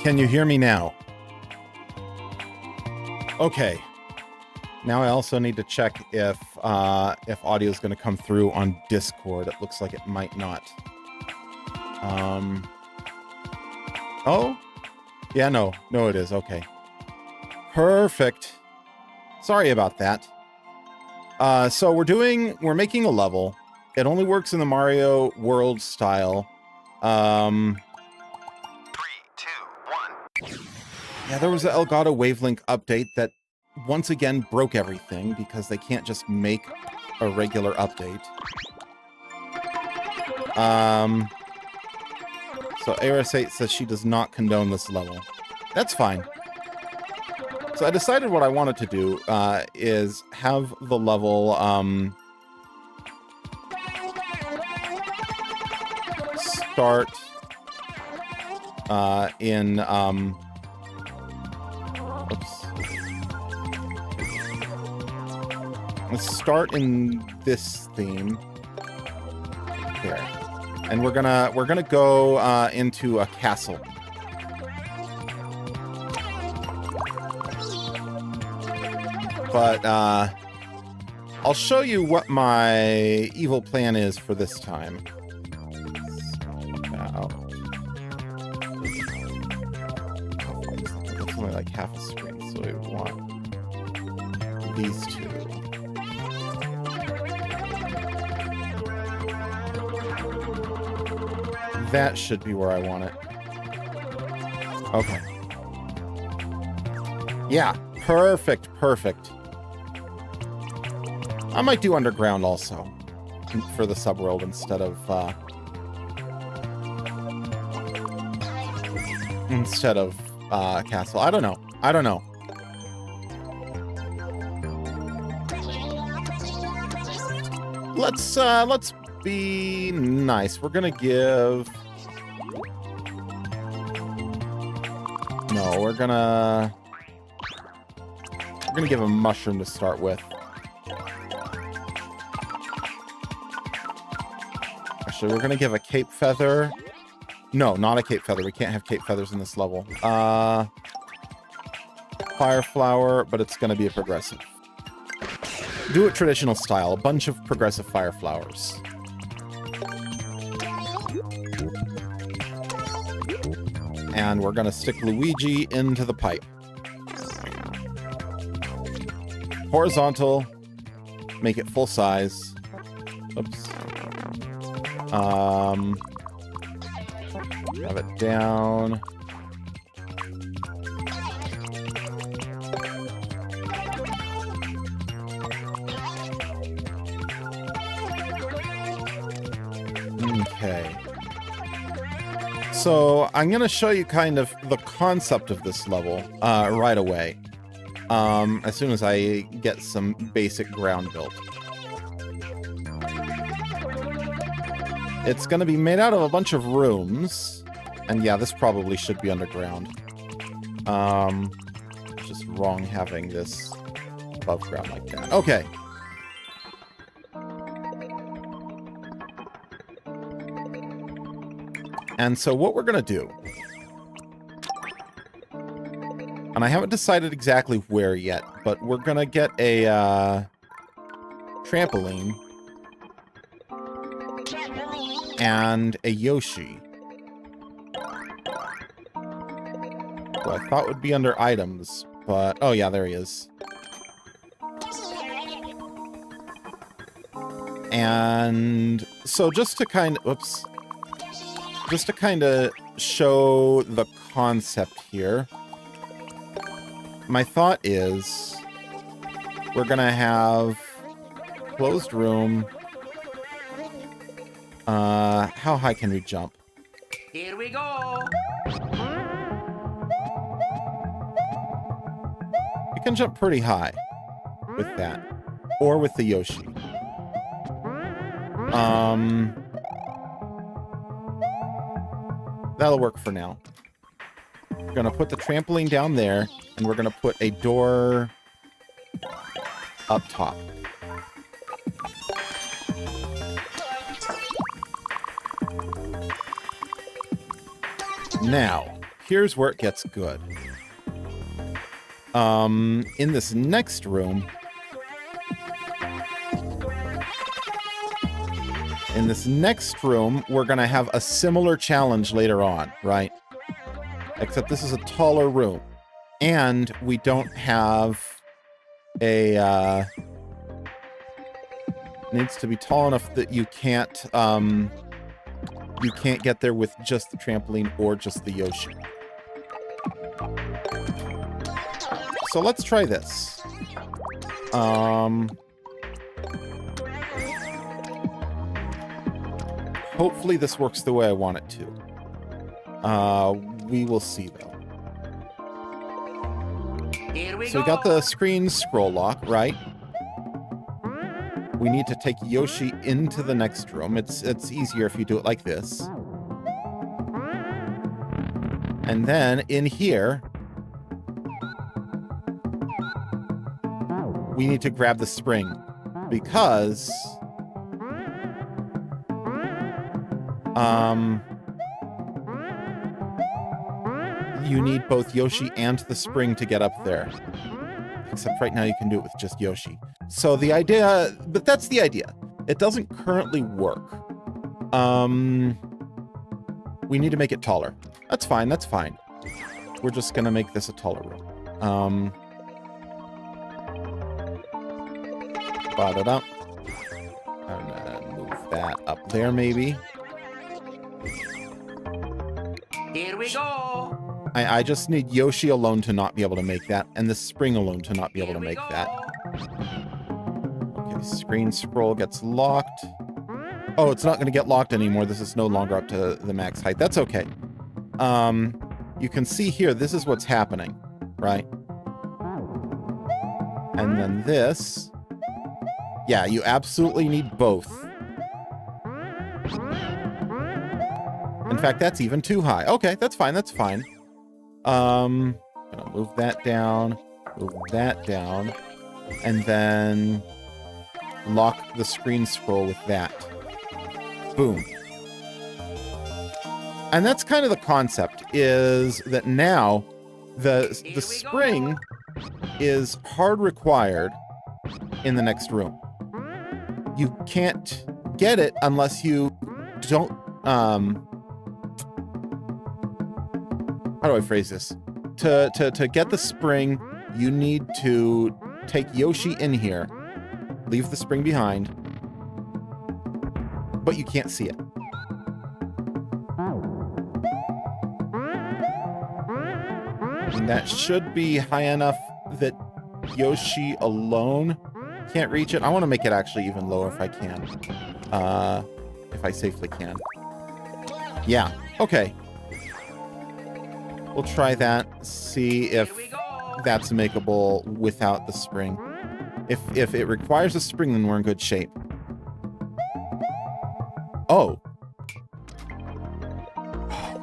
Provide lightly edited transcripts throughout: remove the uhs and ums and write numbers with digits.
Can you hear me now? Okay. Now I also need to check if audio is going to come through on Discord. It looks like it might not. Oh? Yeah, no, it is. Okay. Perfect. Sorry about that. So we're making a level. It only works in the Mario World style. 3, 2, 1. Yeah, there was an Elgato Wavelink update that once again broke everything because they can't just make a regular update. So Aerosate says she does not condone this level. That's fine. So I decided what I wanted to do is have the level start in oops. Let's start in this theme here, and we're gonna go into a castle. But I'll show you what my evil plan is for this time. That's only like half a screen, so we want these two. That should be where I want it. Okay. Yeah, perfect. I might do underground also for the subworld instead of castle. I don't know. Let's be nice. We're gonna give. No, we're gonna give a mushroom to start with. Actually, we're gonna give a cape feather. No, not a cape feather. We can't have cape feathers in this level. Fire flower, but it's gonna be a progressive. Do it traditional style. A bunch of progressive fire flowers. And we're gonna stick Luigi into the pipe. Horizontal. Make it full size. Oops. Have it down. Okay. So I'm going to show you kind of the concept of this level right away. As soon as I get some basic ground built. It's going to be made out of a bunch of rooms. And yeah, this probably should be underground. It's just wrong having this above ground like that. Okay. And so what we're going to do, and I haven't decided exactly where yet, but we're going to get a trampoline and a Yoshi. Who I thought would be under items, but oh yeah, there he is. And so just to kind of, just to kind of show the concept here, my thought is we're going to have closed room. How high can we jump? Here we go. We can jump pretty high with that, or with the Yoshi. That'll work for now. We're gonna put the trampoline down there, and we're gonna put a door up top. Now, here's where it gets good. In this next room... In this next room, we're going to have a similar challenge later on, right? Except this is a taller room. And we don't have a... needs to be tall enough that you can't get there with just the trampoline or just the Yoshi. So let's try this. Hopefully this works the way I want it to. We will see, though. Here we So go. we got the screen scroll lock, right? We need to take Yoshi into the next room. It's easier if you do it like this. And then in here, we need to grab the spring because you need both Yoshi and the spring to get up there. Except right now you can do it with just Yoshi. So the idea, but that's the idea. It doesn't currently work. We need to make it taller. That's fine, that's fine. We're just gonna make this a taller room. Ba-da-da. I'm gonna move that up there, maybe. Here we go. I just need Yoshi alone to not be able to make that, and the spring alone to not be able to make that. Okay, screen scroll gets locked. Oh, it's not going to get locked anymore. This is no longer up to the max height. That's okay. You can see here, this is what's happening, right? And then this. Yeah, you absolutely need both. In fact, that's even too high. Okay, that's fine, that's fine. Gonna move that down, and then lock the screen scroll with that. Boom. And that's kind of the concept, is that now the spring is hard required in the next room. You can't get it unless you don't, how do I phrase this? To get the spring, you need to take Yoshi in here, leave the spring behind, but you can't see it. And that should be high enough that Yoshi alone can't reach it. I want to make it actually even lower if I can. If I safely can. Yeah, okay. We'll try that, see if that's makeable without the spring. If it requires a spring, then we're in good shape. Oh.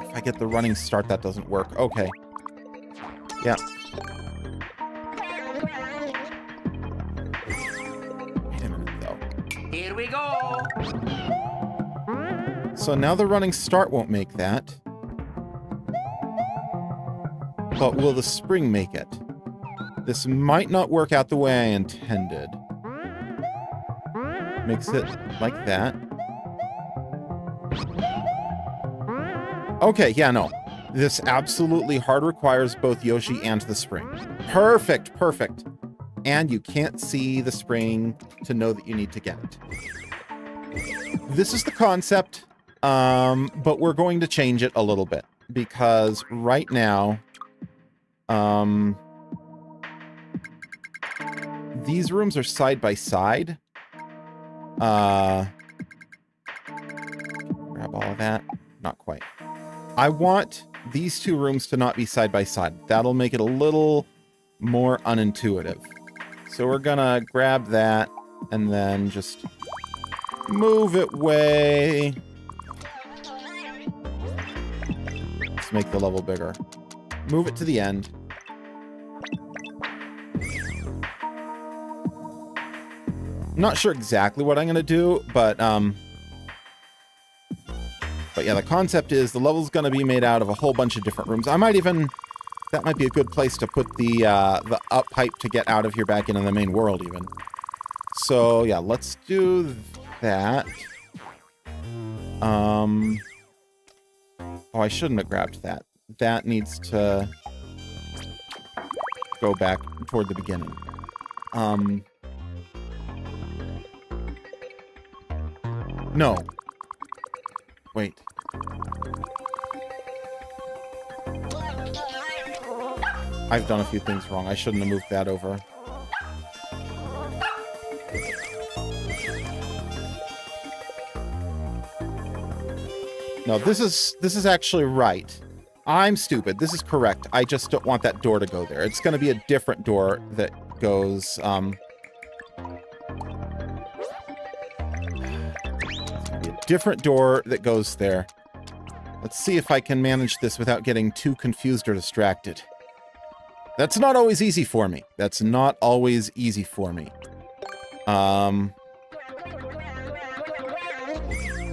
If I get the running start, that doesn't work. Okay. Yeah. Wait a minute, though. Here we go. So now the running start won't make that. But will the spring make it? This might not work out the way I intended. Makes it like that. Okay, yeah, no. This absolutely hard requires both Yoshi and the spring. Perfect, perfect. And you can't see the spring to know that you need to get it. This is the concept, but we're going to change it a little bit. Because right now... these rooms are side by side. Grab all of that. Not quite. I want these two rooms to not be side by side. That'll make it a little more unintuitive. So we're gonna grab that and then just move it way. Let's make the level bigger. Move it to the end. Not sure exactly what I'm gonna do, but yeah, the concept is the level's going to be made out of a whole bunch of different rooms. I might even... That might be a good place to put the up pipe to get out of here back into the main world, even. So, yeah, let's do that. Oh, I shouldn't have grabbed that. That needs to go back toward the beginning. No. Wait. I've done a few things wrong. I shouldn't have moved that over. No, this is actually right. I'm stupid. This is correct. I just don't want that door to go there. It's going to be a different door that goes, it's gonna be a different door that goes there. Let's see if I can manage this without getting too confused or distracted. That's not always easy for me. That's not always easy for me.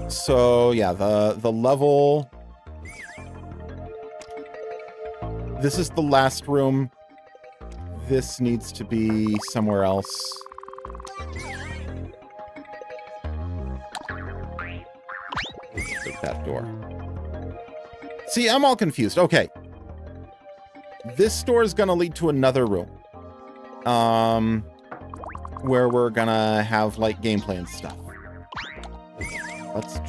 So, yeah, the level... This is the last room. This needs to be somewhere else. Take that door. See, I'm all confused. Okay. This door is going to lead to another room. Where we're going to have, like, gameplay and stuff. Let's...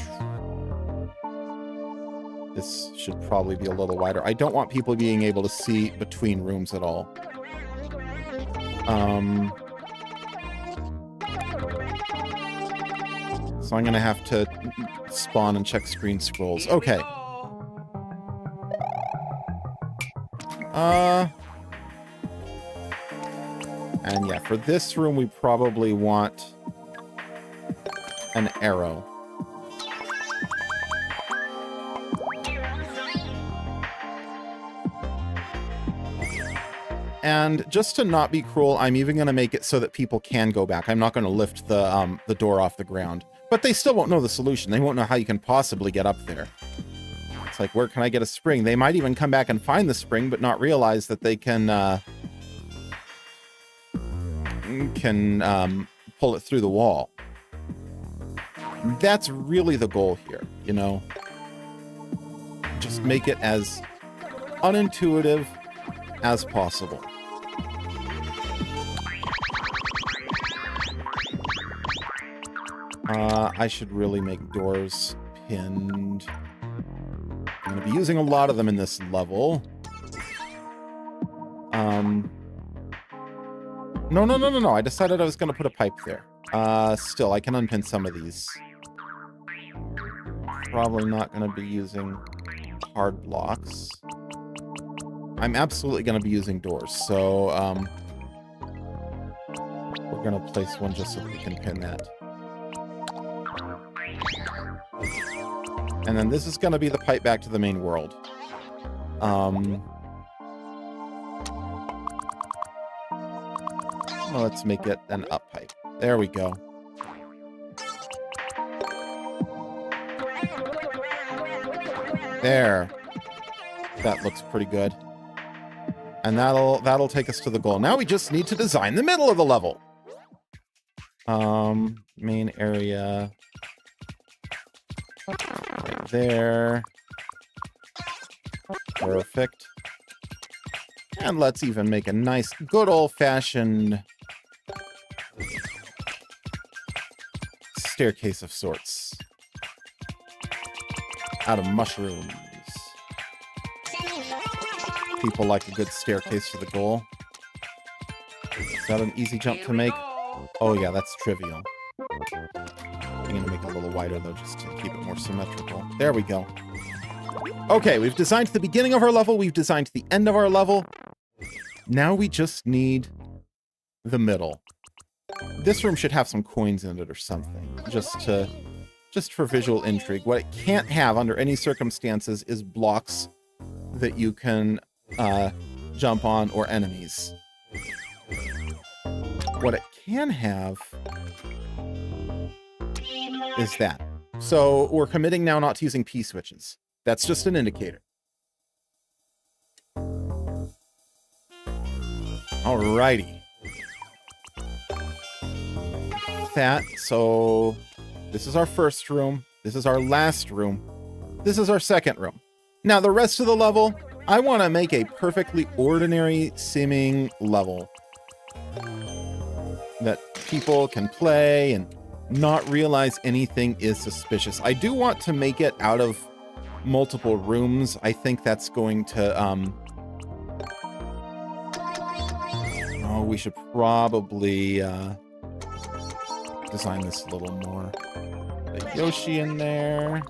This should probably be a little wider. I don't want people being able to see between rooms at all. So I'm going to have to spawn and check screen scrolls. Okay. And yeah, for this room, we probably want an arrow. And just to not be cruel, I'm even going to make it so that people can go back. I'm not going to lift the door off the ground. But they still won't know the solution. They won't know how you can possibly get up there. It's like, where can I get a spring? They might even come back and find the spring, but not realize that they can pull it through the wall. That's really the goal here, you know? Just make it as unintuitive as possible. I should really make doors pinned. I'm going to be using a lot of them in this level. No. I decided I was going to put a pipe there. Still, I can unpin some of these. Probably not going to be using hard blocks. I'm absolutely going to be using doors, so we're going to place one just so that we can pin that. And then this is going to be the pipe back to the main world. Well, let's make it an up pipe. There we go. There. That looks pretty good. And that'll take us to the goal. Now we just need to design the middle of the level. Main area. Right there. Perfect. And let's even make a nice, good old-fashioned staircase of sorts. Out of mushrooms. People like a good staircase to the goal. Is that an easy jump to make? Oh yeah, that's trivial. I'm going to make it a little wider though, just to keep it more symmetrical. There we go. Okay, we've designed the beginning of our level. We've designed the end of our level. Now we just need the middle. This room should have some coins in it or something, just for visual intrigue. What it can't have under any circumstances is blocks that you can jump on or enemies. What it can have is that. So we're committing now not to using P-switches. That's just an indicator. Alrighty. So this is our first room. This is our last room. This is our second room. Now the rest of the level, I want to make a perfectly ordinary seeming level that people can play and not realize anything is suspicious. I do want to make it out of multiple rooms. I think that's going to, oh, we should probably, design this a little more. The Yoshi in there.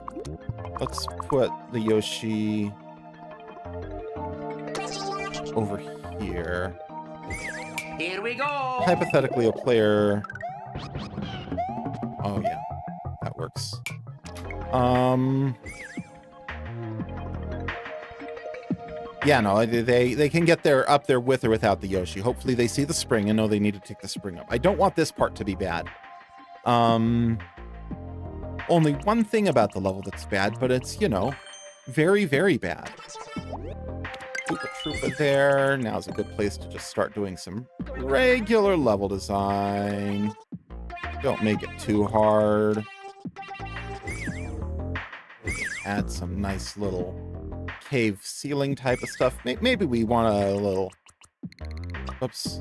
Let's put the Yoshi over here. Here we go. Hypothetically, a player... Oh, yeah. That works. Yeah, no, they can get there up there with or without the Yoshi. Hopefully they see the spring and know they need to take the spring up. I don't want this part to be bad. Only one thing about the level that's bad, but it's, you know, very, very bad. Koopa Troopa there. Now's a good place to just start doing some regular level design. Don't make it too hard. Add some nice little cave ceiling type of stuff. Maybe we want a little... Oops.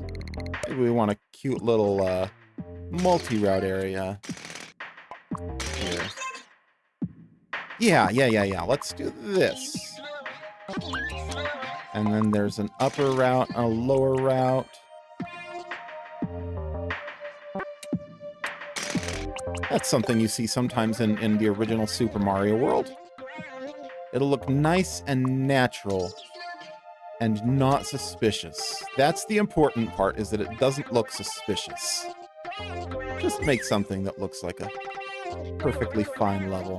Maybe we want a cute little multi-route area here. Yeah. Let's do this. And then there's an upper route, a lower route. That's something you see sometimes in the original Super Mario World. It'll look nice and natural and not suspicious. That's the important part, is that it doesn't look suspicious. Just make something that looks like a perfectly fine level.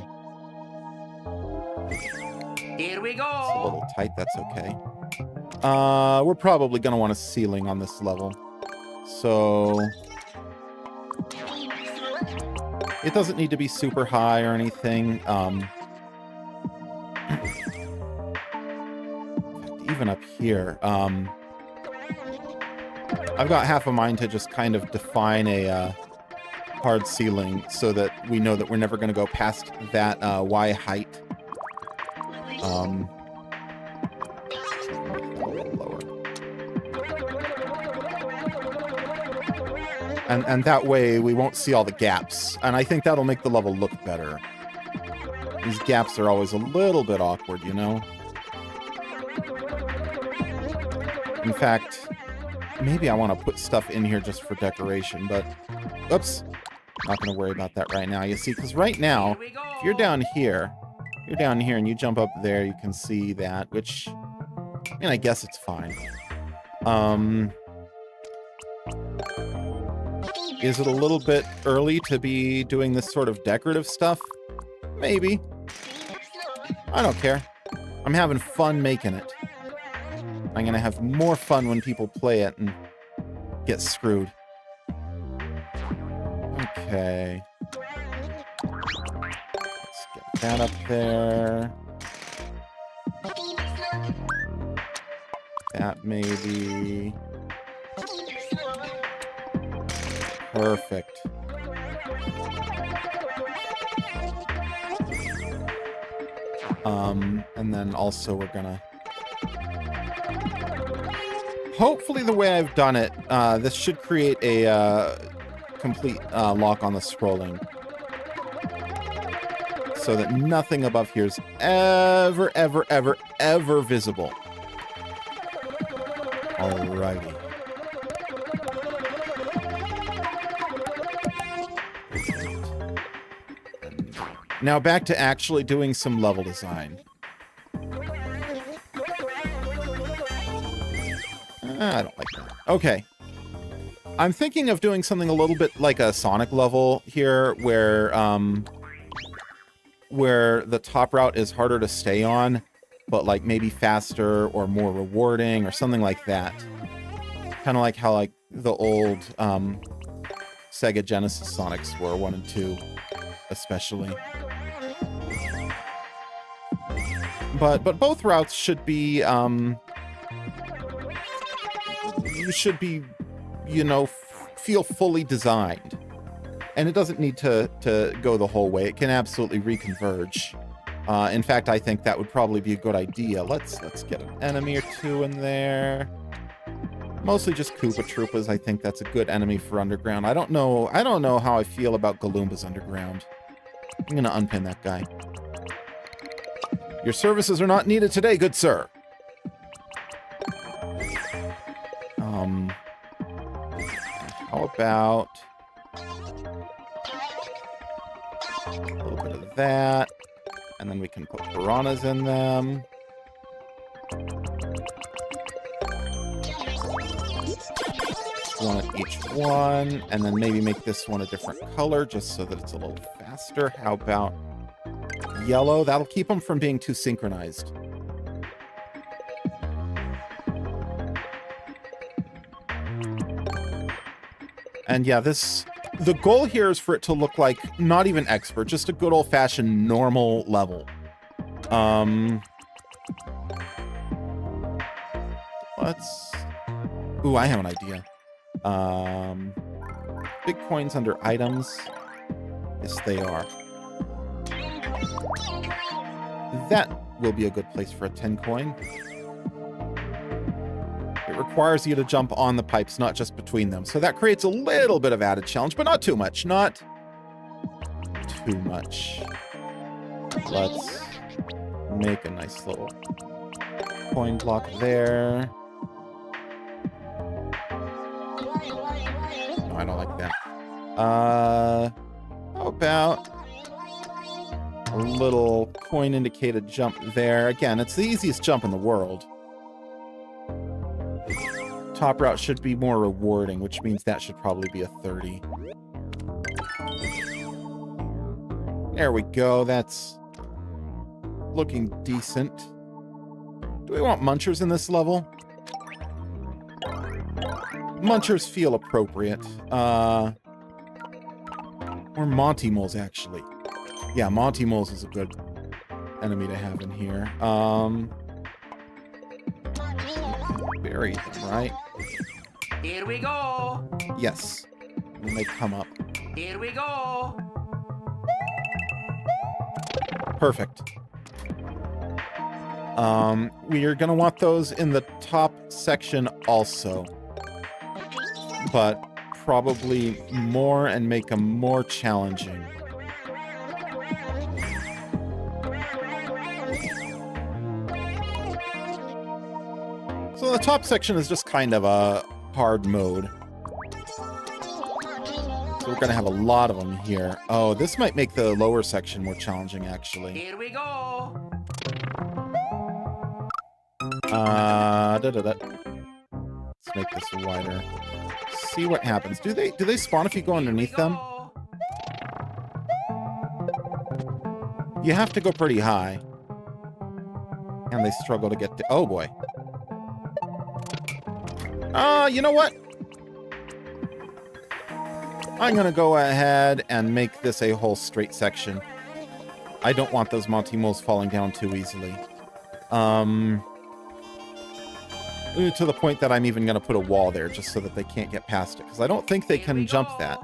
Here we It's a go. little tight, that's okay. We're probably going to want a ceiling on this level. So... it doesn't need to be super high or anything. Even up here, I've got half a mind to just kind of define a hard ceiling so that we know that we're never going to go past that Y height. A little lower. And that way we won't see all the gaps. And I think that'll make the level look better. These gaps are always a little bit awkward, you know? In fact, maybe I want to put stuff in here just for decoration, but... Oops. Not going to worry about that right now. You see, because right now, Here we go. if you're down here and you jump up there, you can see that, which... I mean, I guess it's fine. Is it a little bit early to be doing this sort of decorative stuff? Maybe. I don't care. I'm having fun making it. I'm going to have more fun when people play it and get screwed. Okay. Let's get that up there. That maybe. Perfect. And then also we're gonna... Hopefully the way I've done it, this should create a complete lock on the scrolling. So that nothing above here is ever visible. Alrighty. Now back to actually doing some level design. I don't like that. Okay. I'm thinking of doing something a little bit like a Sonic level here, where the top route is harder to stay on, but like maybe faster or more rewarding or something like that. Kind of like how like the old Sega Genesis Sonics were, 1 and 2 especially. But both routes should be, you should be, you know, feel fully designed. And it doesn't need to go the whole way. It can absolutely reconverge. In fact, I think that would probably be a good idea. Let's get an enemy or two in there. Mostly just Koopa Troopas. I think that's a good enemy for underground. I don't know how I feel about Galoombas underground. I'm gonna unpin that guy. Your services are not needed today, good sir. How about a little bit of that, and then we can put piranhas in them. One at each one, and then maybe make this one a different color just so that it's a little faster. How about yellow? That'll keep them from being too synchronized. And yeah, the goal here is for it to look like not even expert, just a good old-fashioned normal level. Ooh, I have an idea. Big coins under items. Yes, they are. That will be a good place for a 10 coin. It requires you to jump on the pipes, not just between them. So that creates a little bit of added challenge, but not too much. Not too much. Let's make a nice little coin block there. No, I don't like that. How about a little coin indicated jump there? Again, it's the easiest jump in the world. Top route should be more rewarding, which means that should probably be a 30. There we go. That's looking decent. Do we want munchers in this level? Munchers feel appropriate. Or Monty Moles, actually. Yeah, Monty Moles is a good enemy to have in here. Bury him, right? Here we go. Yes. When they come up. Here we go. Perfect. We are going to want those in the top section also. But probably more and make them more challenging. So the top section is just kind of a hard mode. So we're going to have a lot of them here. Oh, this might make the lower section more challenging, actually. Here we go. Let's make this wider. See what happens. Do they spawn if you go underneath them? You have to go pretty high. And they struggle to get to... Oh, boy. You know what? I'm going to go ahead and make this a whole straight section. I don't want those Monty Moles falling down too easily. To the point that I'm even going to put a wall there just so that they can't get past it. Because I don't think they can jump that.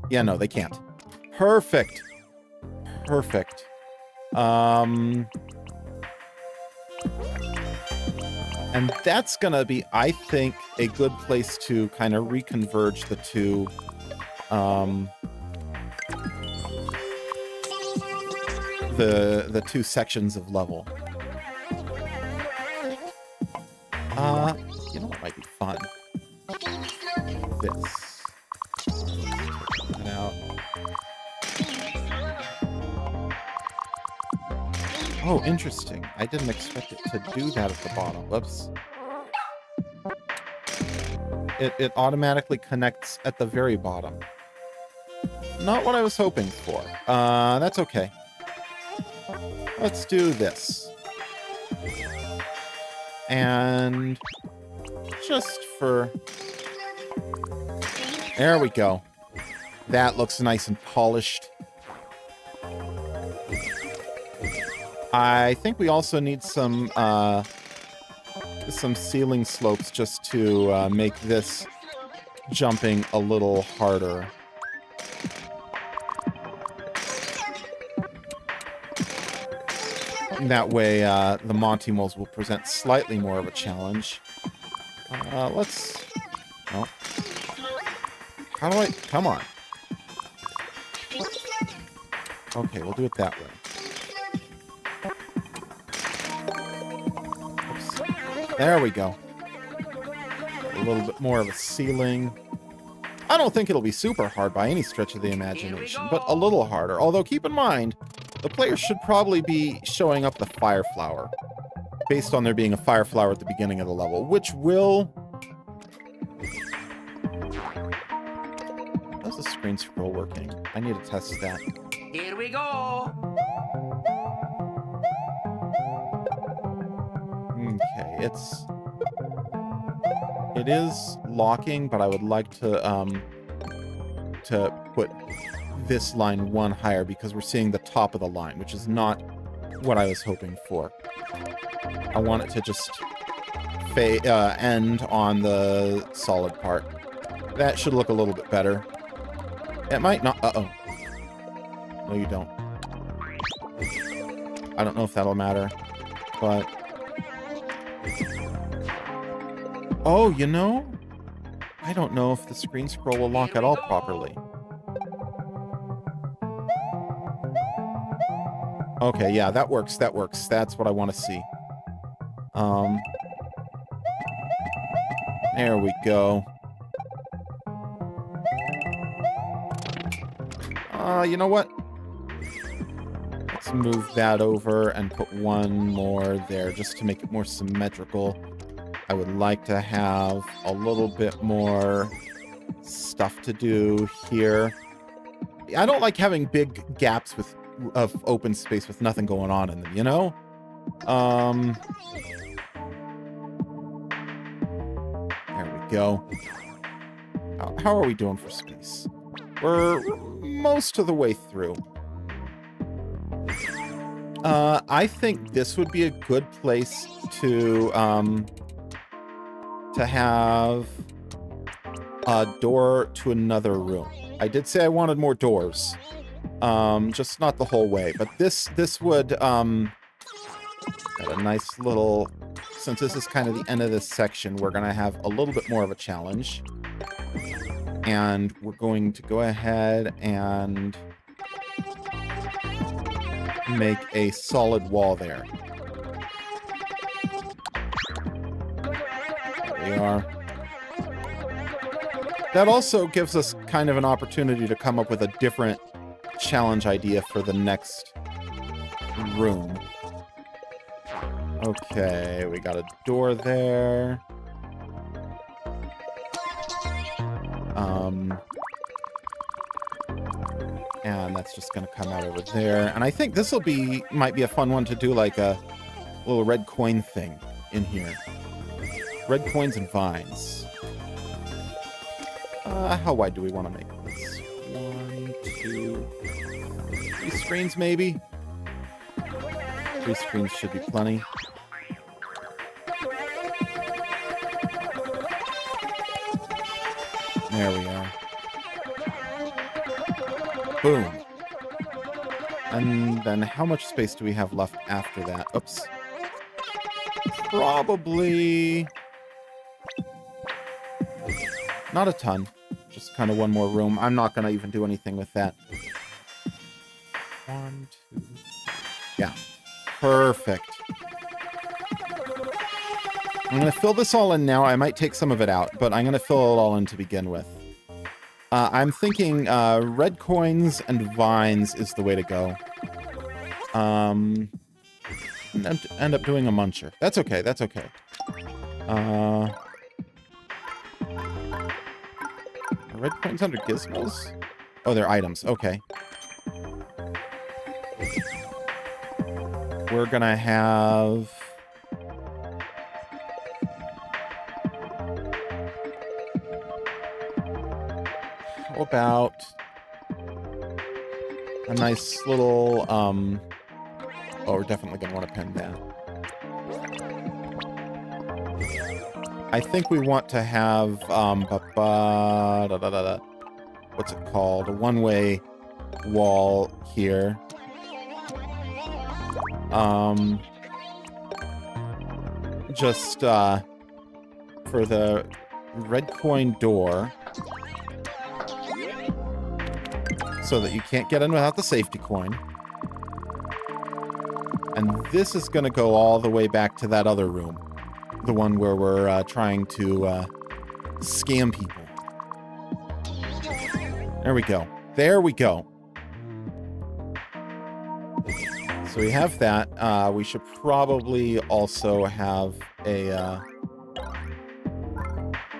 Yeah, no, they can't. Perfect. Perfect. And that's going to be, I think, a good place to kind of reconverge the two. The two sections of level. You know what might be fun? This. Check that out. Oh, interesting. I didn't expect it to do that at the bottom. Whoops. It automatically connects at the very bottom. Not what I was hoping for. That's okay. Let's do this. And just for... There we go. That looks nice and polished. I think we also need some ceiling slopes just to make this jumping a little harder. That way, the Monty Moles will present slightly more of a challenge. Let's... Oh. How do I... Come on. Okay, we'll do it that way. Oops. There we go. A little bit more of a ceiling. I don't think it'll be super hard by any stretch of the imagination, but a little harder. Although, keep in mind, the player should probably be showing up the fire flower, based on there being a fire flower at the beginning of the level, which will... How's the screen scroll working? I need to test that. Here we go. Okay, it is locking, but I would like to put this line one higher because we're seeing the top of the line, which is not what I was hoping for. I want it to just end on the solid part. That should look a little bit better. It might not. Uh-oh. No, you don't. I don't know if that'll matter, but... Oh, you know? I don't know if the screen scroll will lock at all properly. Okay, yeah, that works, that works. That's what I want to see. There we go. You know what? Let's move that over and put one more there just to make it more symmetrical. I would like to have a little bit more stuff to do here. I don't like having big gaps of open space with nothing going on in them, you know? There we go. How are we doing for space? We're most of the way through. I think this would be a good place to have a door to another room. I did say I wanted more doors. Just not the whole way, but this would add a nice little, since this is kind of the end of this section, we're gonna have a little bit more of a challenge. And we're going to go ahead and make a solid wall there. There we are. That also gives us kind of an opportunity to come up with a different challenge idea for the next room. Okay, we got a door there. And that's just going to come out over there. And I think this might be a fun one to do, like a little red coin thing in here. Red coins and vines. How wide do we want to make this? 1, 2, 3 screens maybe? 3 screens should be plenty. There we are. Boom. And then how much space do we have left after that? Oops. Probably not a ton. Just kind of one more room. I'm not going to even do anything with that. 1, 2. Yeah. Perfect. I'm going to fill this all in now. I might take some of it out, but I'm going to fill it all in to begin with. I'm thinking red coins and vines is the way to go. End up doing a muncher. That's okay. That's okay. Are red coins under gizmos? Oh, they're items. Okay. We're gonna have... How about a nice little Oh, we're definitely going to want to pen that. I think we want to have, what's it called? A one-way wall here. Just, for the red coin door, so that you can't get in without the safety coin. And this is going to go all the way back to that other room. The one where we're trying to scam people. There we go. There we go. So we have that. We should probably also have a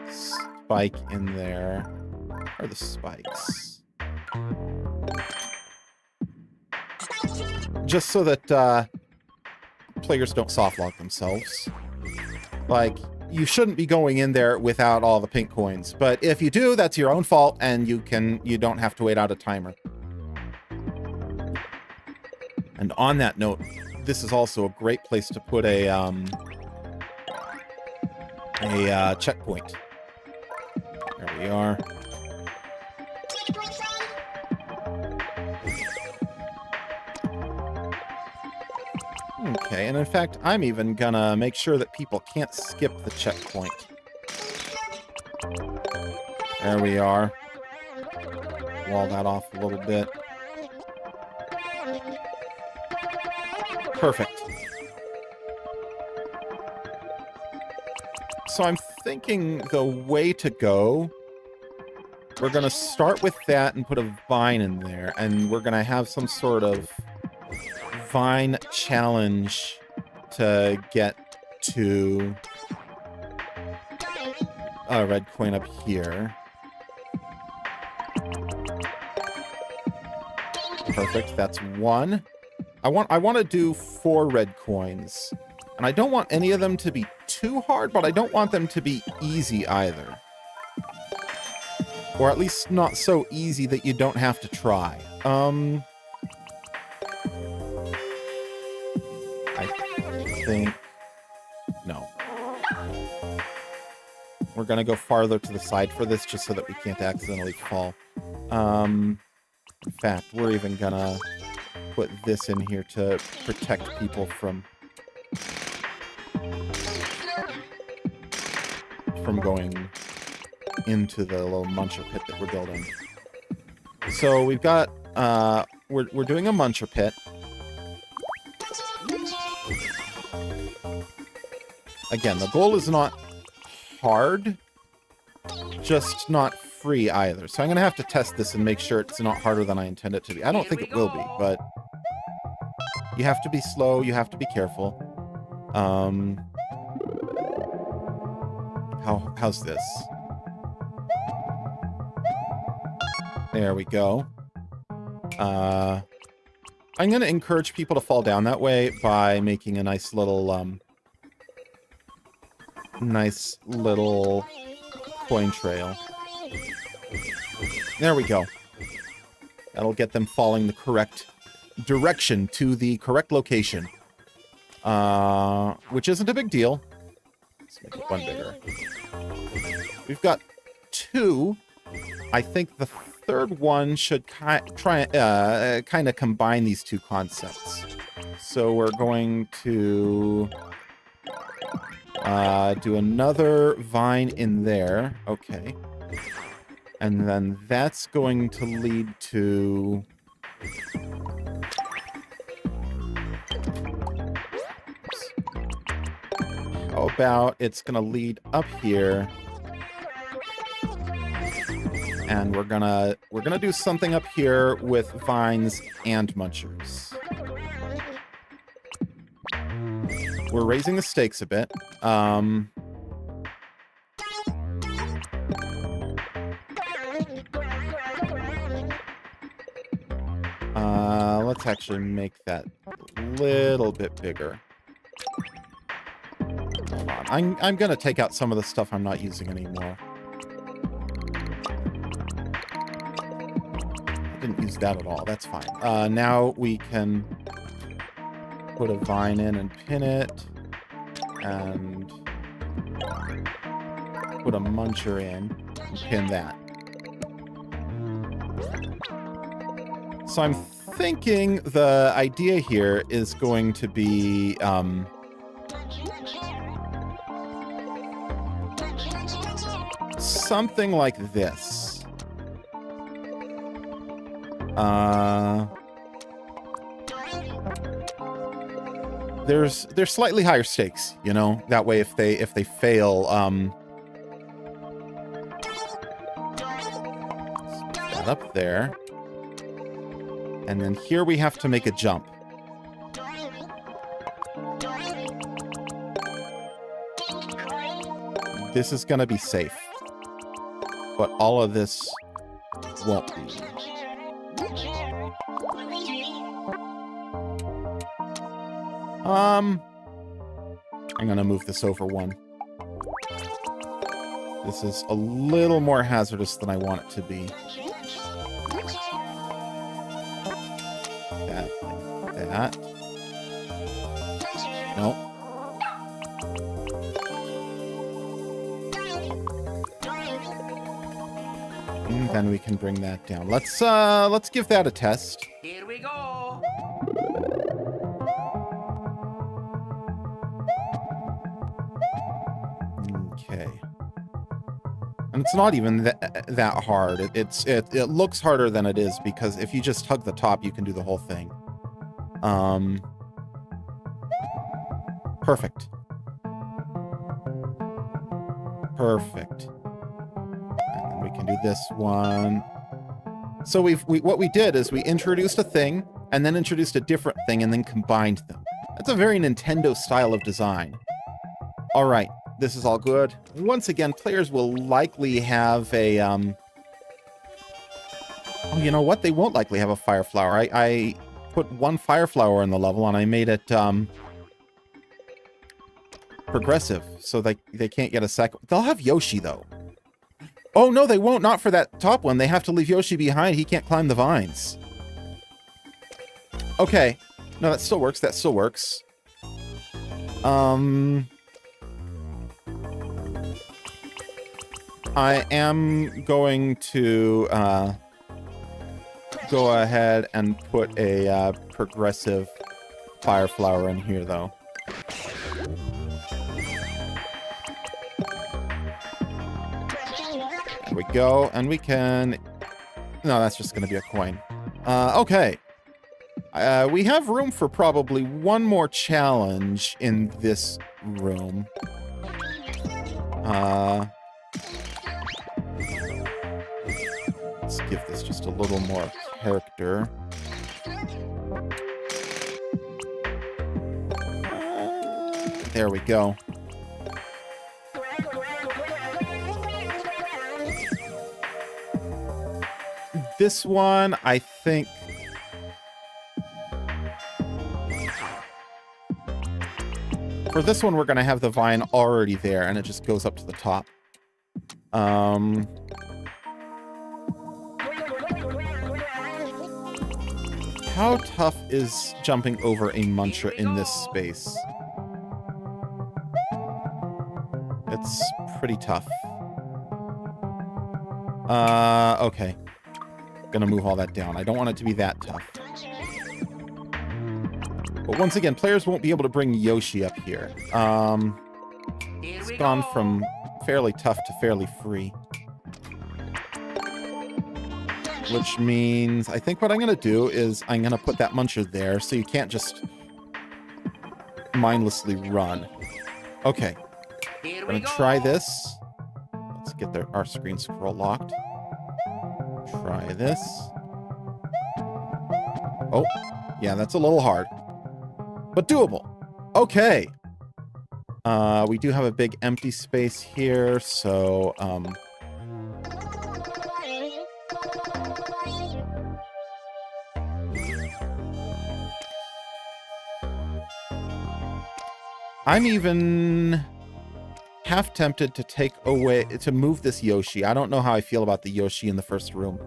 spike in there. Where are the spikes? Just so that players don't softlock themselves. Like, you shouldn't be going in there without all the pink coins. But if you do, that's your own fault, and you don't have to wait out a timer. And on that note, this is also a great place to put a checkpoint. There we are. Okay, and in fact, I'm even gonna make sure that people can't skip the checkpoint. There we are. Wall that off a little bit. Perfect. So I'm thinking the way to go, we're gonna start with that and put a vine in there, and we're gonna have some sort of vine challenge to get to a red coin up here. Perfect, that's one. I want to do 4 red coins. And I don't want any of them to be too hard, but I don't want them to be easy either. Or at least not so easy that you don't have to try. I think... No. We're going to go farther to the side for this just so that we can't accidentally fall. In fact, we're even going to put this in here to protect people from going into the little muncher pit that we're building. So we've got, we're doing a muncher pit. Again, the goal is not hard, just not free either. So I'm going to have to test this and make sure it's not harder than I intend it to be. I don't think it will be, but you have to be slow, you have to be careful. How's this? There we go. I'm going to encourage people to fall down that way by making a nice little coin trail. There we go. That'll get them falling the correct direction to the correct location. Which isn't a big deal. Let's make it one bigger. We've got 2. I think the third one should kind of combine these 2 concepts. So we're going to do another vine in there. Okay. And then that's going to lead to... How about it's going to lead up here. And we're gonna do something up here with vines and munchers. We're raising the stakes a bit. Let's actually make that a little bit bigger. Hold on. I'm gonna take out some of the stuff I'm not using anymore. I didn't use that at all. That's fine. Now we can put a vine in and pin it. And put a muncher in and pin that. So I'm thinking the idea here is going to be something like this. There's slightly higher stakes, you know. That way, if they fail, that up there, and then here we have to make a jump. This is gonna be safe, but all of this won't be. I'm gonna move this over one. This is a little more hazardous than I want it to be. That, like that. Nope. And then we can bring that down. Let's give that a test. Here we go. Okay. And it's not even that hard. It looks harder than it is because if you just hug the top, you can do the whole thing. Perfect. Perfect. And then we can do this one. So what we did is we introduced a thing and then introduced a different thing and then combined them. That's a very Nintendo style of design. All right. This is all good. Once again, players will likely have a, oh, you know what? They won't likely have a fire flower. I put one fire flower in the level and I made it, progressive, so they can't get a second. They'll have Yoshi, though. Oh, no, they won't. Not for that top one. They have to leave Yoshi behind. He can't climb the vines. Okay. No, that still works. That still works. I am going to go ahead and put a progressive fire flower in here, though. There we go, and we can... No, that's just going to be a coin. Okay. We have room for probably one more challenge in this room. Let's give this just a little more character. There we go. This one, I think... For this one, we're going to have the vine already there, and it just goes up to the top. How tough is jumping over a Muncher in this space? It's pretty tough. Okay. Gonna move all that down. I don't want it to be that tough. But once again, players won't be able to bring Yoshi up here. It's gone from fairly tough to fairly free. Which means, I think what I'm going to do is I'm going to put that Muncher there so you can't just mindlessly run. Okay. I'm going to try this. Let's get our screen scroll locked. Try this. Oh, yeah, that's a little hard. But doable. Okay. We do have a big empty space here, so... I'm even half tempted to move this Yoshi. I don't know how I feel about the Yoshi in the first room,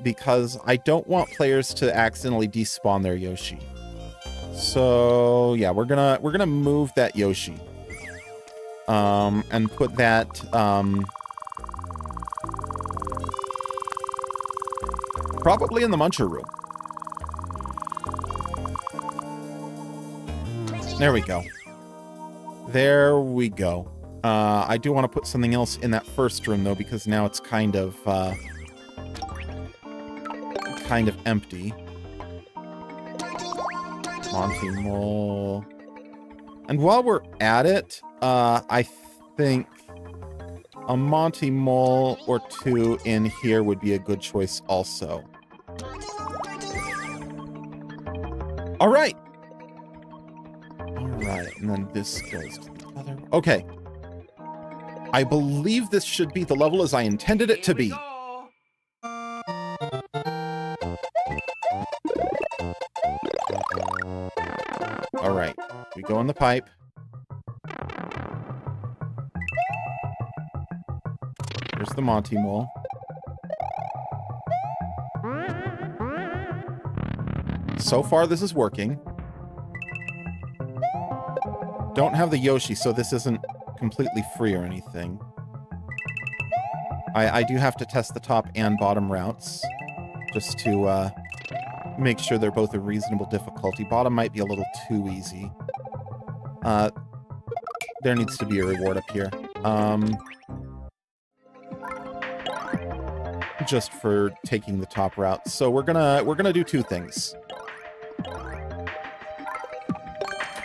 because I don't want players to accidentally despawn their Yoshi. So yeah, we're gonna move that Yoshi. And put that probably in the muncher room. There we go. There we go. I do want to put something else in that first room, though, because now it's kind of empty. Monty Mole. And while we're at it, I think a Monty Mole or two in here would be a good choice also. All right. All right, and then this goes to the other. Okay. I believe this should be the level as I intended it to be. All right, we go in the pipe. Here's the Monty Mole. So far, this is working. Don't have the Yoshi, so this isn't completely free or anything. I do have to test the top and bottom routes just to make sure they're both a reasonable difficulty. Bottom might be a little too easy. There needs to be a reward up here. Just for taking the top route. So we're gonna do two things.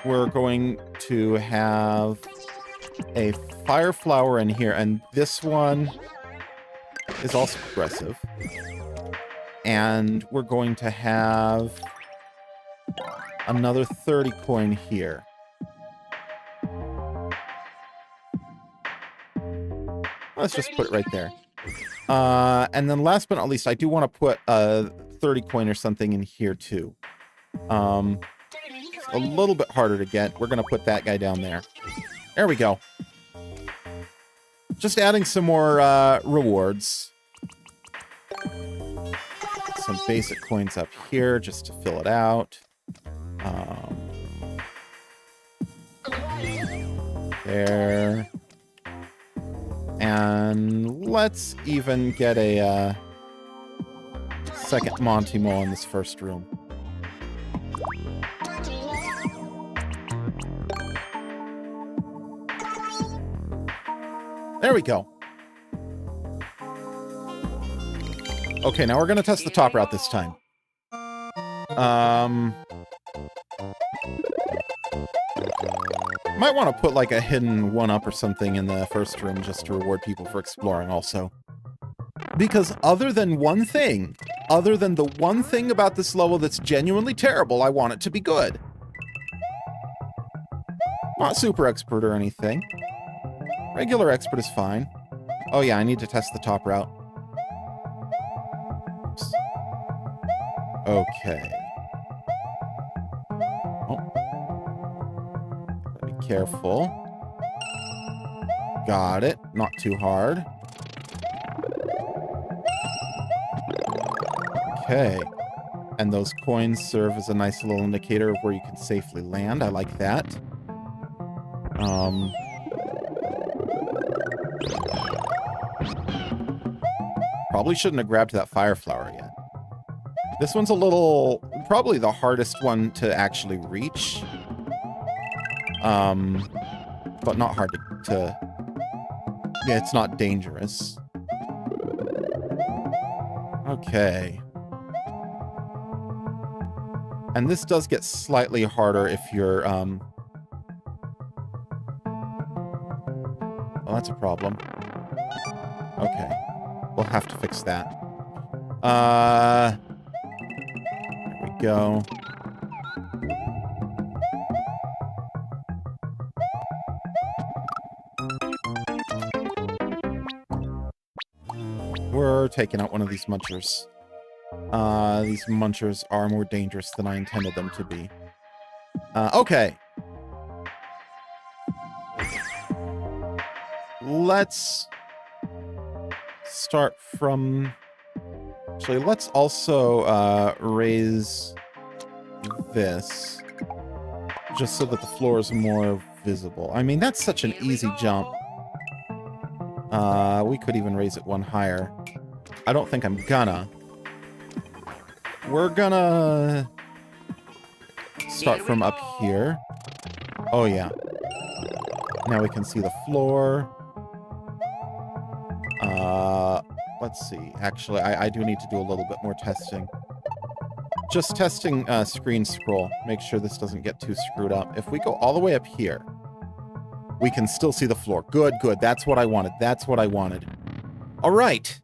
We're going to have a fire flower in here, and this one is also progressive. And we're going to have another 30 coin here. Let's just put it right there. And then last but not least, I do want to put a 30 coin or something in here too. It's a little bit harder to get. We're going to put that guy down there. There we go. Just adding some more rewards. Some basic coins up here just to fill it out. There. And let's even get a second Monty Mole in this first room. There we go. Okay, now we're going to test the top route this time. Might want to put like a hidden 1-up or something in the first room just to reward people for exploring also. Because other than the one thing about this level that's genuinely terrible, I want it to be good. Not super expert or anything. Regular expert is fine. Oh yeah, I need to test the top route. Oops. Okay. Oh. Be careful. Got it. Not too hard. Okay. And those coins serve as a nice little indicator of where you can safely land. I like that. Probably shouldn't have grabbed that fire flower yet. This one's a little... probably the hardest one to actually reach. But not hard to... yeah, it's not dangerous. Okay. And this does get slightly harder if you're, well, that's a problem. Okay. We'll have to fix that. There we go. We're taking out one of these munchers. These munchers are more dangerous than I intended them to be. Okay. Let's start from... actually, let's also raise this. just so that the floor is more visible. I mean, that's such an easy jump. We could even raise it one higher. I don't think I'm gonna. We're gonna start from up here. Oh, yeah. Now we can see the floor. Let's see. Actually, I do need to do a little bit more testing. Just testing screen scroll. Make sure this doesn't get too screwed up. If we go all the way up here, we can still see the floor. Good, good. That's what I wanted. That's what I wanted. All right.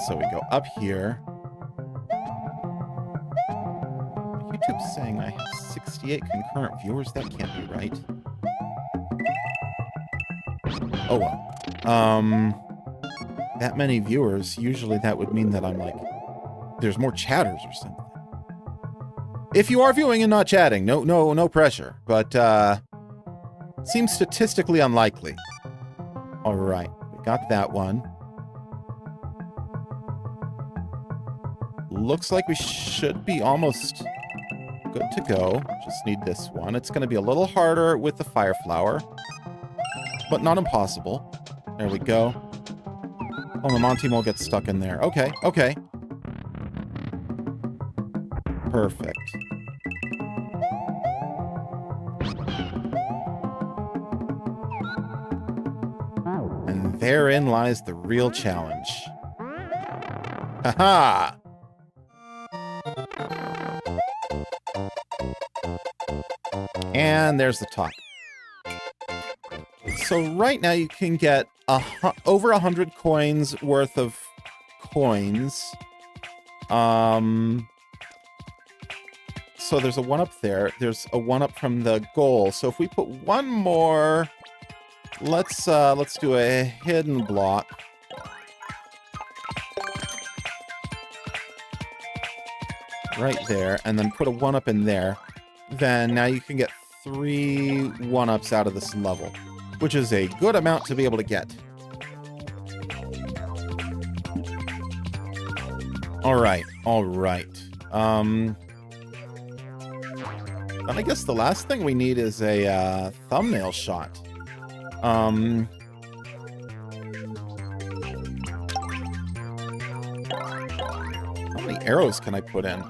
So we go up here. YouTube's saying I have 68 concurrent viewers. That can't be right. Oh, well. That many viewers, usually that would mean that I'm like, there's more chatters or something. If you are viewing and not chatting, no pressure. But, seems statistically unlikely. All right, we got that one. Looks like we should be almost good to go. Just need this one. It's going to be a little harder with the fire flower, but not impossible. There we go. Oh, the Monty Mole gets stuck in there. Okay, okay. Perfect. And therein lies the real challenge. Haha! And there's the top. So right now you can get over 100 coins worth of coins. So there's a one up there. There's a one up from the goal. So if we put one more, let's do a hidden block. Right there, and then put a one up in there. Then now you can get 3 one-ups out of this level, which is a good amount to be able to get. All right, all right. And I guess the last thing we need is a thumbnail shot. How many arrows can I put in?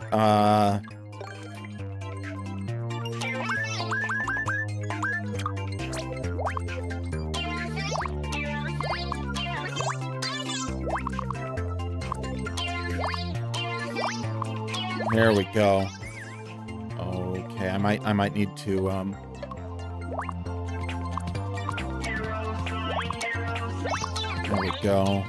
There we go. Okay, I might need to there we go.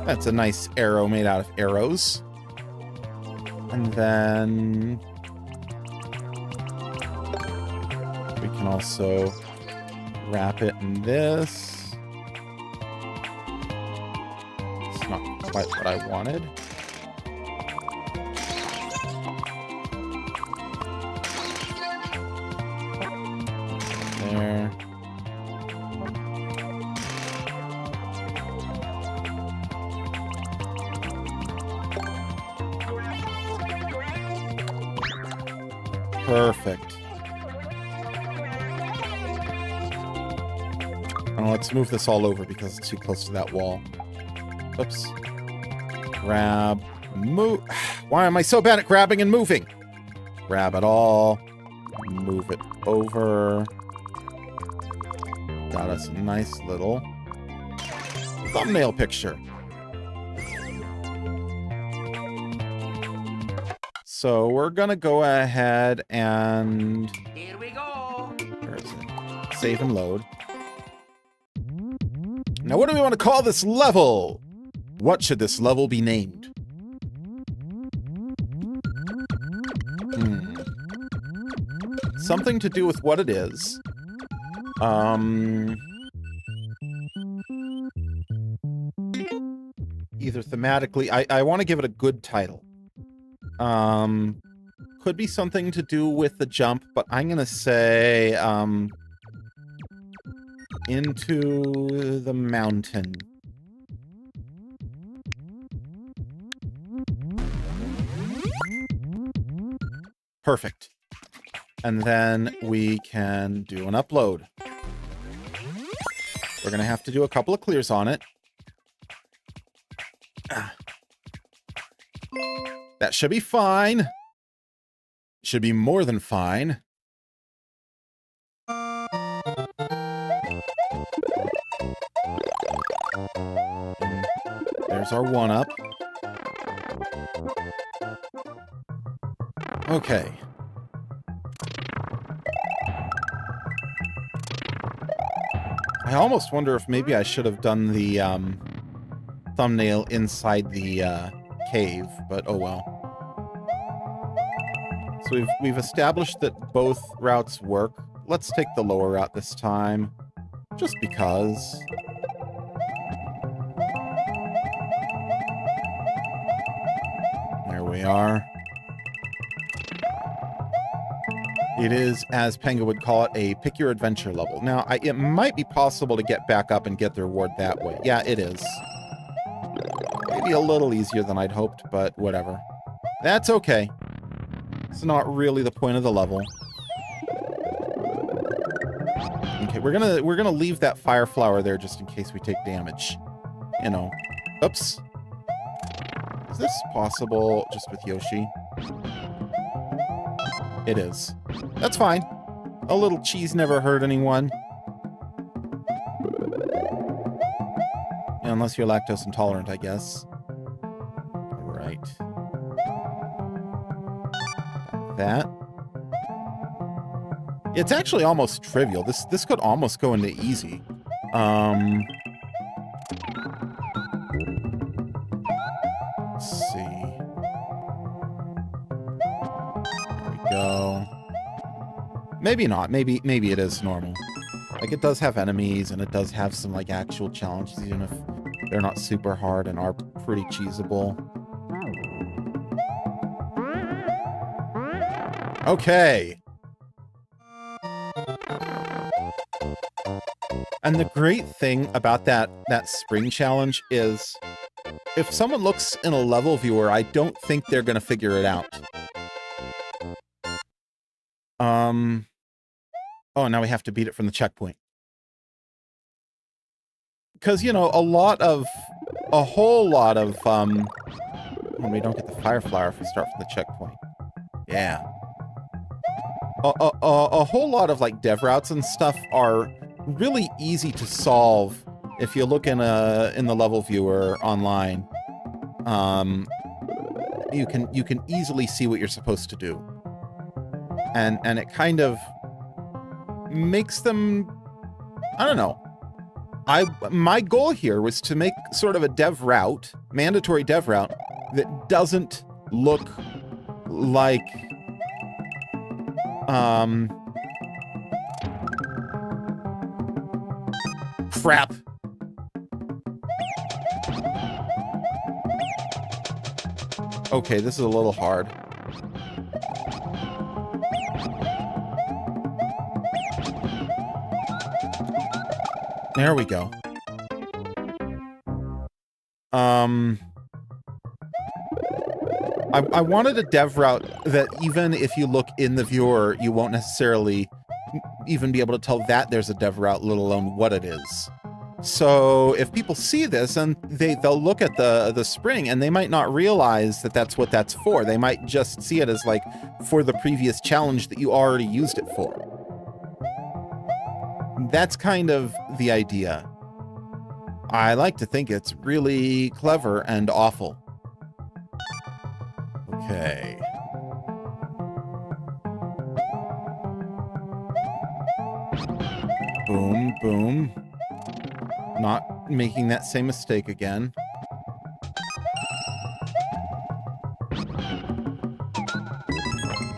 That's a nice arrow made out of arrows. And then we can also wrap it in this. Not quite what I wanted. There. Perfect. Now let's move this all over because it's too close to that wall. Oops. Grab. Move. Why am I so bad at grabbing and moving? Grab it all. Move it over. Got us a nice little thumbnail picture. So we're gonna go ahead and... Here we go. Where is it? Save and load. Now what do we want to call this level? What should this level be named? Something to do with what it is. Either thematically... I want to give it a good title. Could be something to do with the jump, but I'm gonna say, into the mountain. Perfect. And then we can do an upload. We're going to have to do a couple of clears on it. That should be fine. Should be more than fine. There's our 1-up. Okay. I almost wonder if maybe I should have done the thumbnail inside the cave, but oh well. So we've established that both routes work. Let's take the lower route this time, just because. There we are. It is, as Penga would call it, a pick your adventure level. Now, it might be possible to get back up and get the reward that way. Yeah, it is. Maybe a little easier than I'd hoped, but whatever. That's okay. It's not really the point of the level. Okay, we're gonna leave that fire flower there just in case we take damage. You know. Oops. Is this possible just with Yoshi? It is. That's fine. A little cheese never hurt anyone. Yeah, unless you're lactose intolerant, I guess. Right. That. It's actually almost trivial. This could almost go into easy. Let's see. There we go. Maybe not. Maybe it is normal. Like, it does have enemies, and it does have some, like, actual challenges, even if they're not super hard and are pretty cheesable. Okay. And the great thing about that spring challenge is if someone looks in a level viewer, I don't think they're going to figure it out. Oh, now we have to beat it from the checkpoint. Because, you know, a whole lot of, when we don't get the fire flower if we start from the checkpoint. Yeah. A whole lot of, like, dev routes and stuff are really easy to solve if you look in the level viewer online. You can easily see what you're supposed to do. And it kind of makes them, I don't know. My goal here was to make sort of a dev route, mandatory dev route, that doesn't look like crap. Okay, this is a little hard. There we go. I wanted a dev route that even if you look in the viewer, you won't necessarily even be able to tell that there's a dev route, let alone what it is. So if people see this, and they'll look at the spring, and they might not realize that that's what that's for. They might just see it as, like, for the previous challenge that you already used it for. That's kind of the idea. I like to think it's really clever and awful. Okay. Boom, boom. Not making that same mistake again.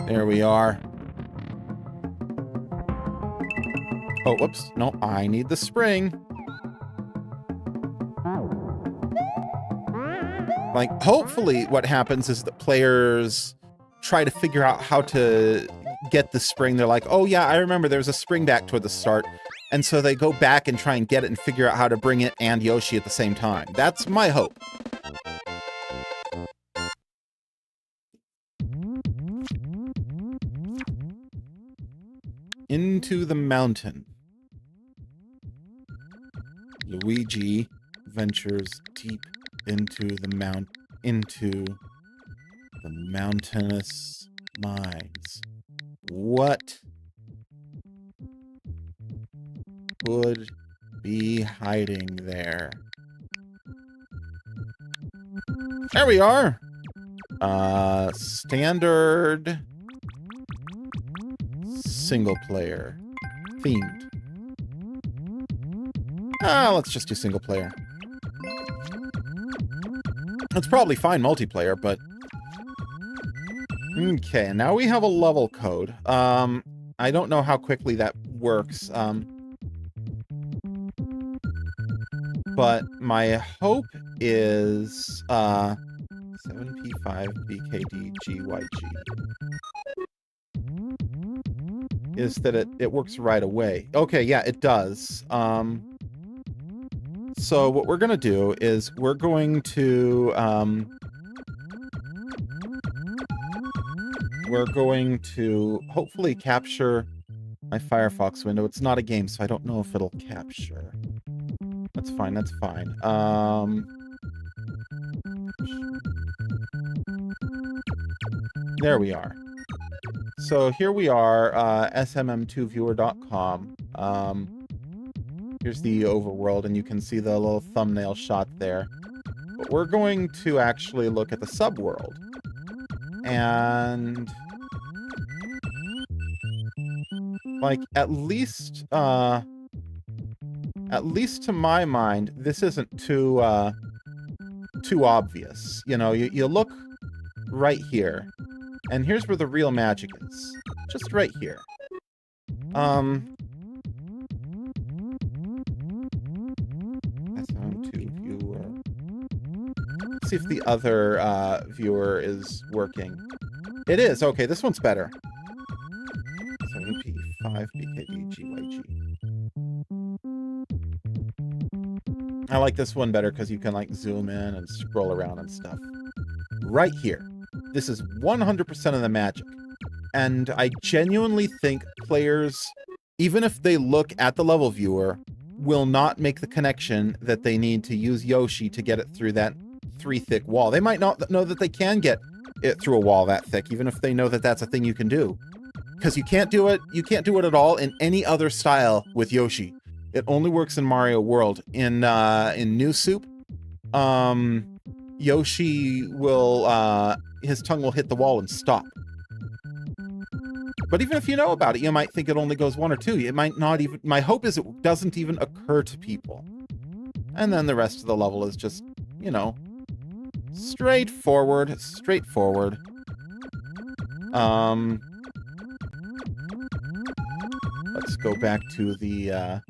There we are. Oh, whoops. No, I need the spring. Like, hopefully what happens is that players try to figure out how to get the spring. They're like, oh yeah, I remember there's a spring back toward the start. And so they go back and try and get it and figure out how to bring it and Yoshi at the same time. That's my hope. into the mountain. Luigi ventures deep into the mountainous mines. What could be hiding there? There we are. Standard single player themed. Let's just do single player. It's probably fine multiplayer, but okay, now we have a level code. I don't know how quickly that works. But my hope is 7P5BKDGYG is that it works right away. Okay, yeah, it does. So what we're gonna do is we're going to hopefully capture my Firefox window. It's not a game, so I don't know if it'll capture. That's fine, that's fine. There we are. So here we are, smm2viewer.com. Here's the overworld, and you can see the little thumbnail shot there. But we're going to actually look at the subworld. And like, at least to my mind, this isn't too obvious. You know, you look right here, and here's where the real magic is. Just right here. See if the other viewer is working. It is. Okay, this one's better. 7P5BKDGYG. I like this one better because you can like zoom in and scroll around and stuff. Right here. This is 100% of the magic. And I genuinely think players, even if they look at the level viewer, will not make the connection that they need to use Yoshi to get it through that 3 thick wall. They might not know that they can get it through a wall that thick, even if they know that that's a thing you can do. Because you can't do it at all in any other style with Yoshi. It only works in Mario World. In New Soup, Yoshi will, his tongue will hit the wall and stop. But even if you know about it, you might think it only goes 1 or 2. It might not even, my hope is it doesn't even occur to people. And then the rest of the level is just, you know, straightforward. Let's go back to the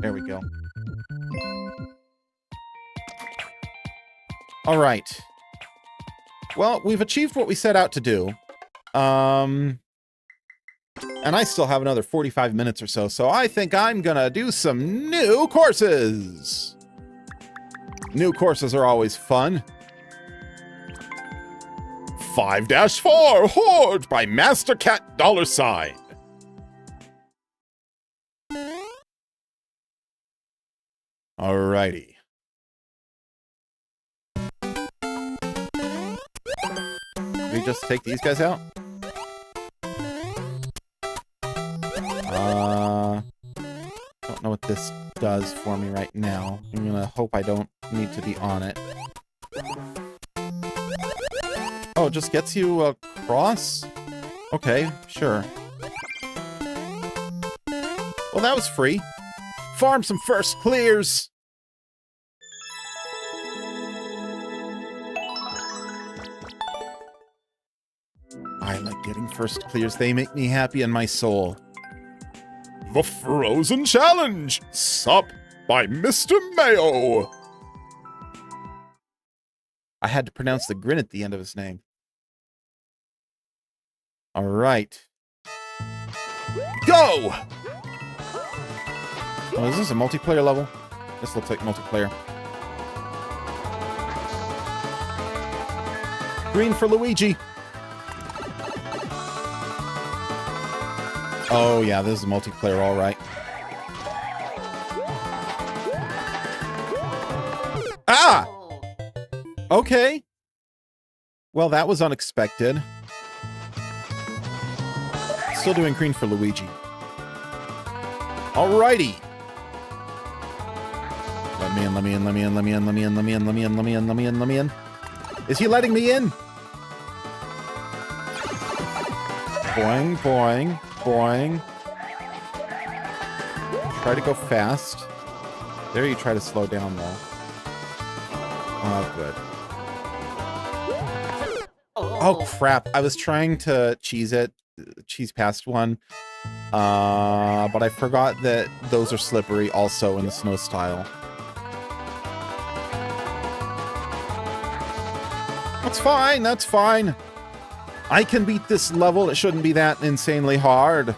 there we go. All right. Well, we've achieved what we set out to do. And I still have another 45 minutes or so I think I'm gonna do some new courses. New courses are always fun. 5-4 Horde by Master Cat $. Alrighty. We just take these guys out? Don't know what this does for me right now. I'm gonna hope I don't need to be on it. Oh, it just gets you across? Okay, sure. Well, that was free. Farm some first clears! I like getting first clears. They make me happy in my soul. The Frozen Challenge! Sup by Mr. Mayo! I had to pronounce the grin at the end of his name. Alright. Go! Oh, is this a multiplayer level? This looks like multiplayer. Green for Luigi. Oh, yeah, this is multiplayer, all right. Ah! Okay. Well, that was unexpected. Still doing green for Luigi. Alrighty. Let me in, let me in, let me in, let me in, let me in, let me in, let me in, let me in, let me in, let me in. Is he letting me in? Boing, boing, boing. Try to go fast. There you try to slow down, though. Oh, good. Oh, crap. I was trying to cheese past one. But I forgot that those are slippery also in the snow style. That's fine, that's fine. I can beat this level. It shouldn't be that insanely hard.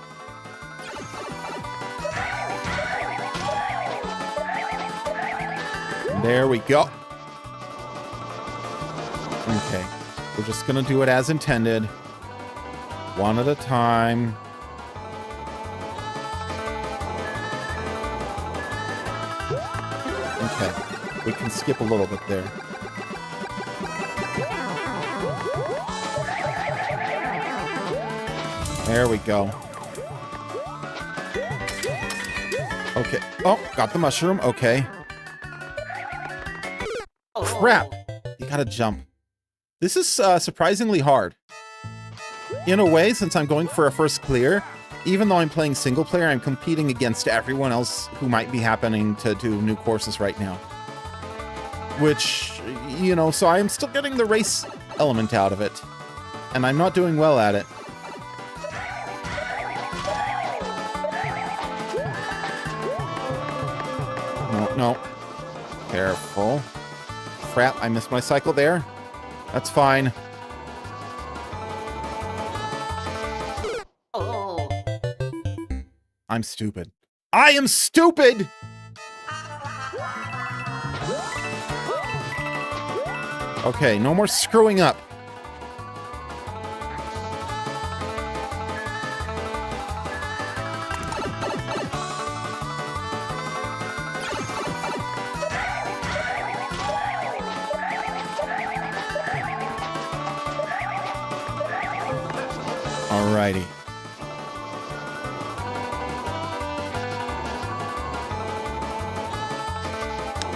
There we go. Okay. We're just gonna do it as intended. One at a time. Okay. We can skip a little bit there. There we go. Okay. Oh, got the mushroom. Okay. Crap. You gotta jump. This is surprisingly hard. In a way, since I'm going for a first clear, even though I'm playing single player, I'm competing against everyone else who might be happening to do new courses right now. Which, you know, so I'm still getting the race element out of it. And I'm not doing well at it. No, no. Careful. Crap, I missed my cycle there. That's fine. I'm stupid. I am stupid! Okay, no more screwing up. Alrighty.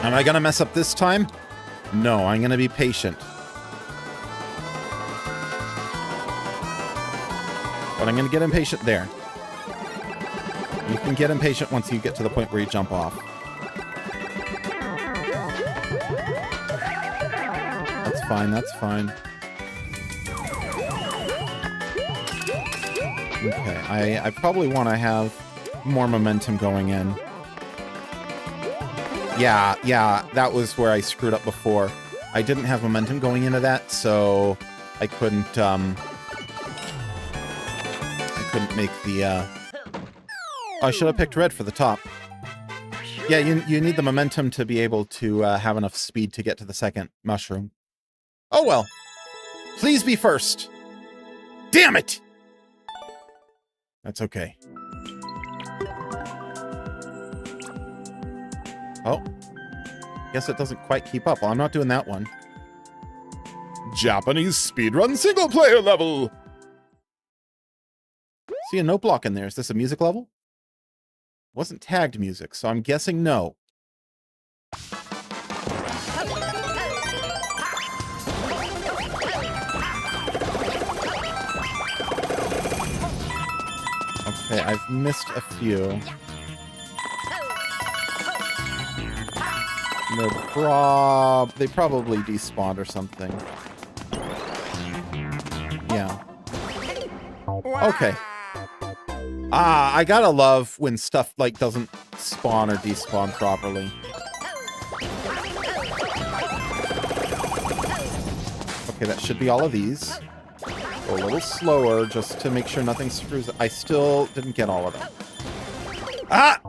Am I gonna mess up this time? No, I'm gonna be patient. But I'm gonna get impatient there. You can get impatient once you get to the point where you jump off. That's fine, that's fine. Okay, I probably want to have more momentum going in. Yeah, that was where I screwed up before. I didn't have momentum going into that, so I couldn't make the, I should have picked red for the top. Yeah, you need the momentum to be able to have enough speed to get to the second mushroom. Oh well. Please be first. Damn it! That's okay. Oh. Guess it doesn't quite keep up. Well, I'm not doing that one. Japanese speedrun single player level! See a note block in there. Is this a music level? Wasn't tagged music, so I'm guessing no. Okay, I've missed a few. They probably despawned or something. Yeah. Okay. I gotta love when stuff, like, doesn't spawn or despawn properly. Okay, that should be all of these. Go a little slower, just to make sure nothing screws up. I still didn't get all of them. Ah!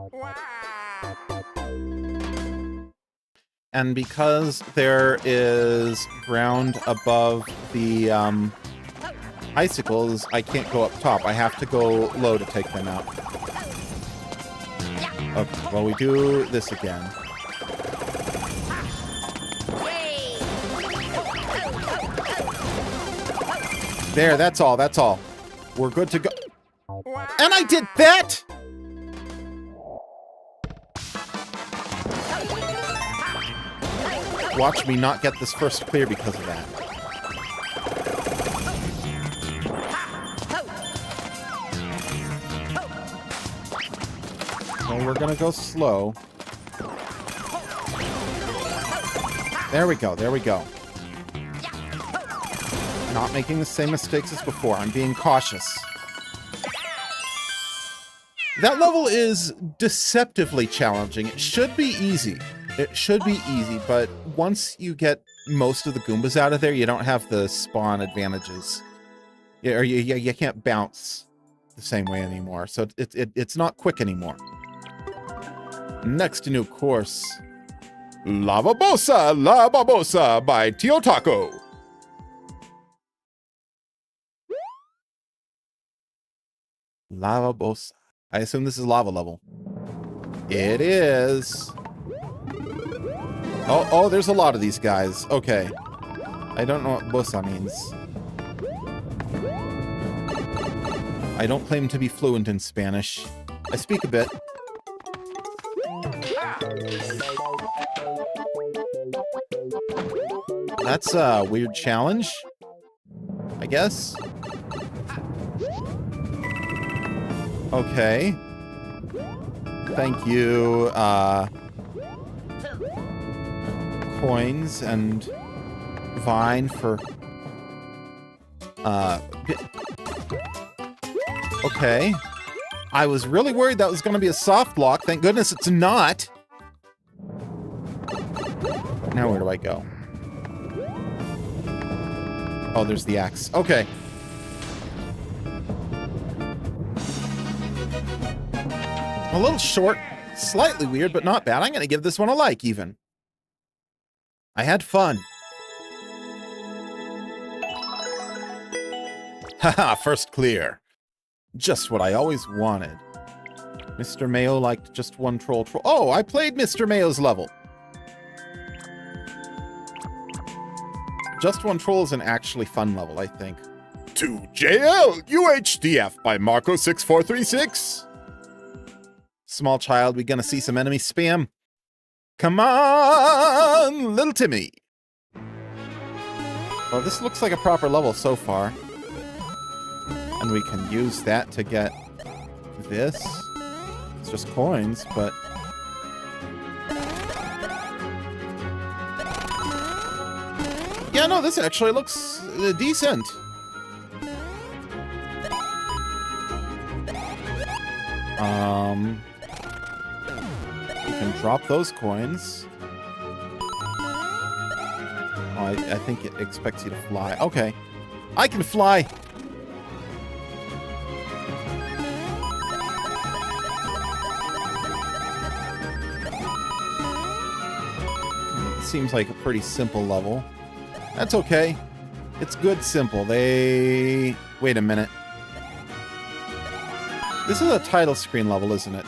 and because there is ground above the icicles, I can't go up top. I have to go low to take them out. Okay, well, we do this again. There, that's all, that's all. We're good to go. And I did that! Watch me not get this first clear because of that. Well, we're gonna go slow. There we go, there we go. Not making the same mistakes as before. I'm being cautious. That level is deceptively challenging. It should be easy. It should be easy, but once you get most of the Goombas out of there, you don't have the spawn advantages. Or you can't bounce the same way anymore, so it's not quick anymore. Next new course, Lava Bossa by Tio Taco. Lava Bossa. I assume this is lava level. It is. Oh, there's a lot of these guys. Okay. I don't know what Bossa means. I don't claim to be fluent in Spanish. I speak a bit. That's a weird challenge, I guess. Okay. Thank you, Coins and Vine for, okay. I was really worried that was going to be a soft block. Thank goodness it's not. Now where do I go? Oh, there's the axe. Okay. A little short, slightly weird, but not bad. I'm going to give this one a like, even. I had fun. Haha, first clear. Just what I always wanted. Mr. Mayo liked just one troll. Oh, I played Mr. Mayo's level. Just One Troll is an actually fun level, I think. To JL UHDF by Marco6436. Small child, we gonna see some enemy spam? Come on, little Timmy. Well, this looks like a proper level so far. And we can use that to get this. It's just coins, but... yeah, no, this actually looks decent. You can drop those coins. Oh, I think it expects you to fly. Okay. I can fly! Seems like a pretty simple level. That's okay. It's good simple. Wait a minute. This is a title screen level, isn't it?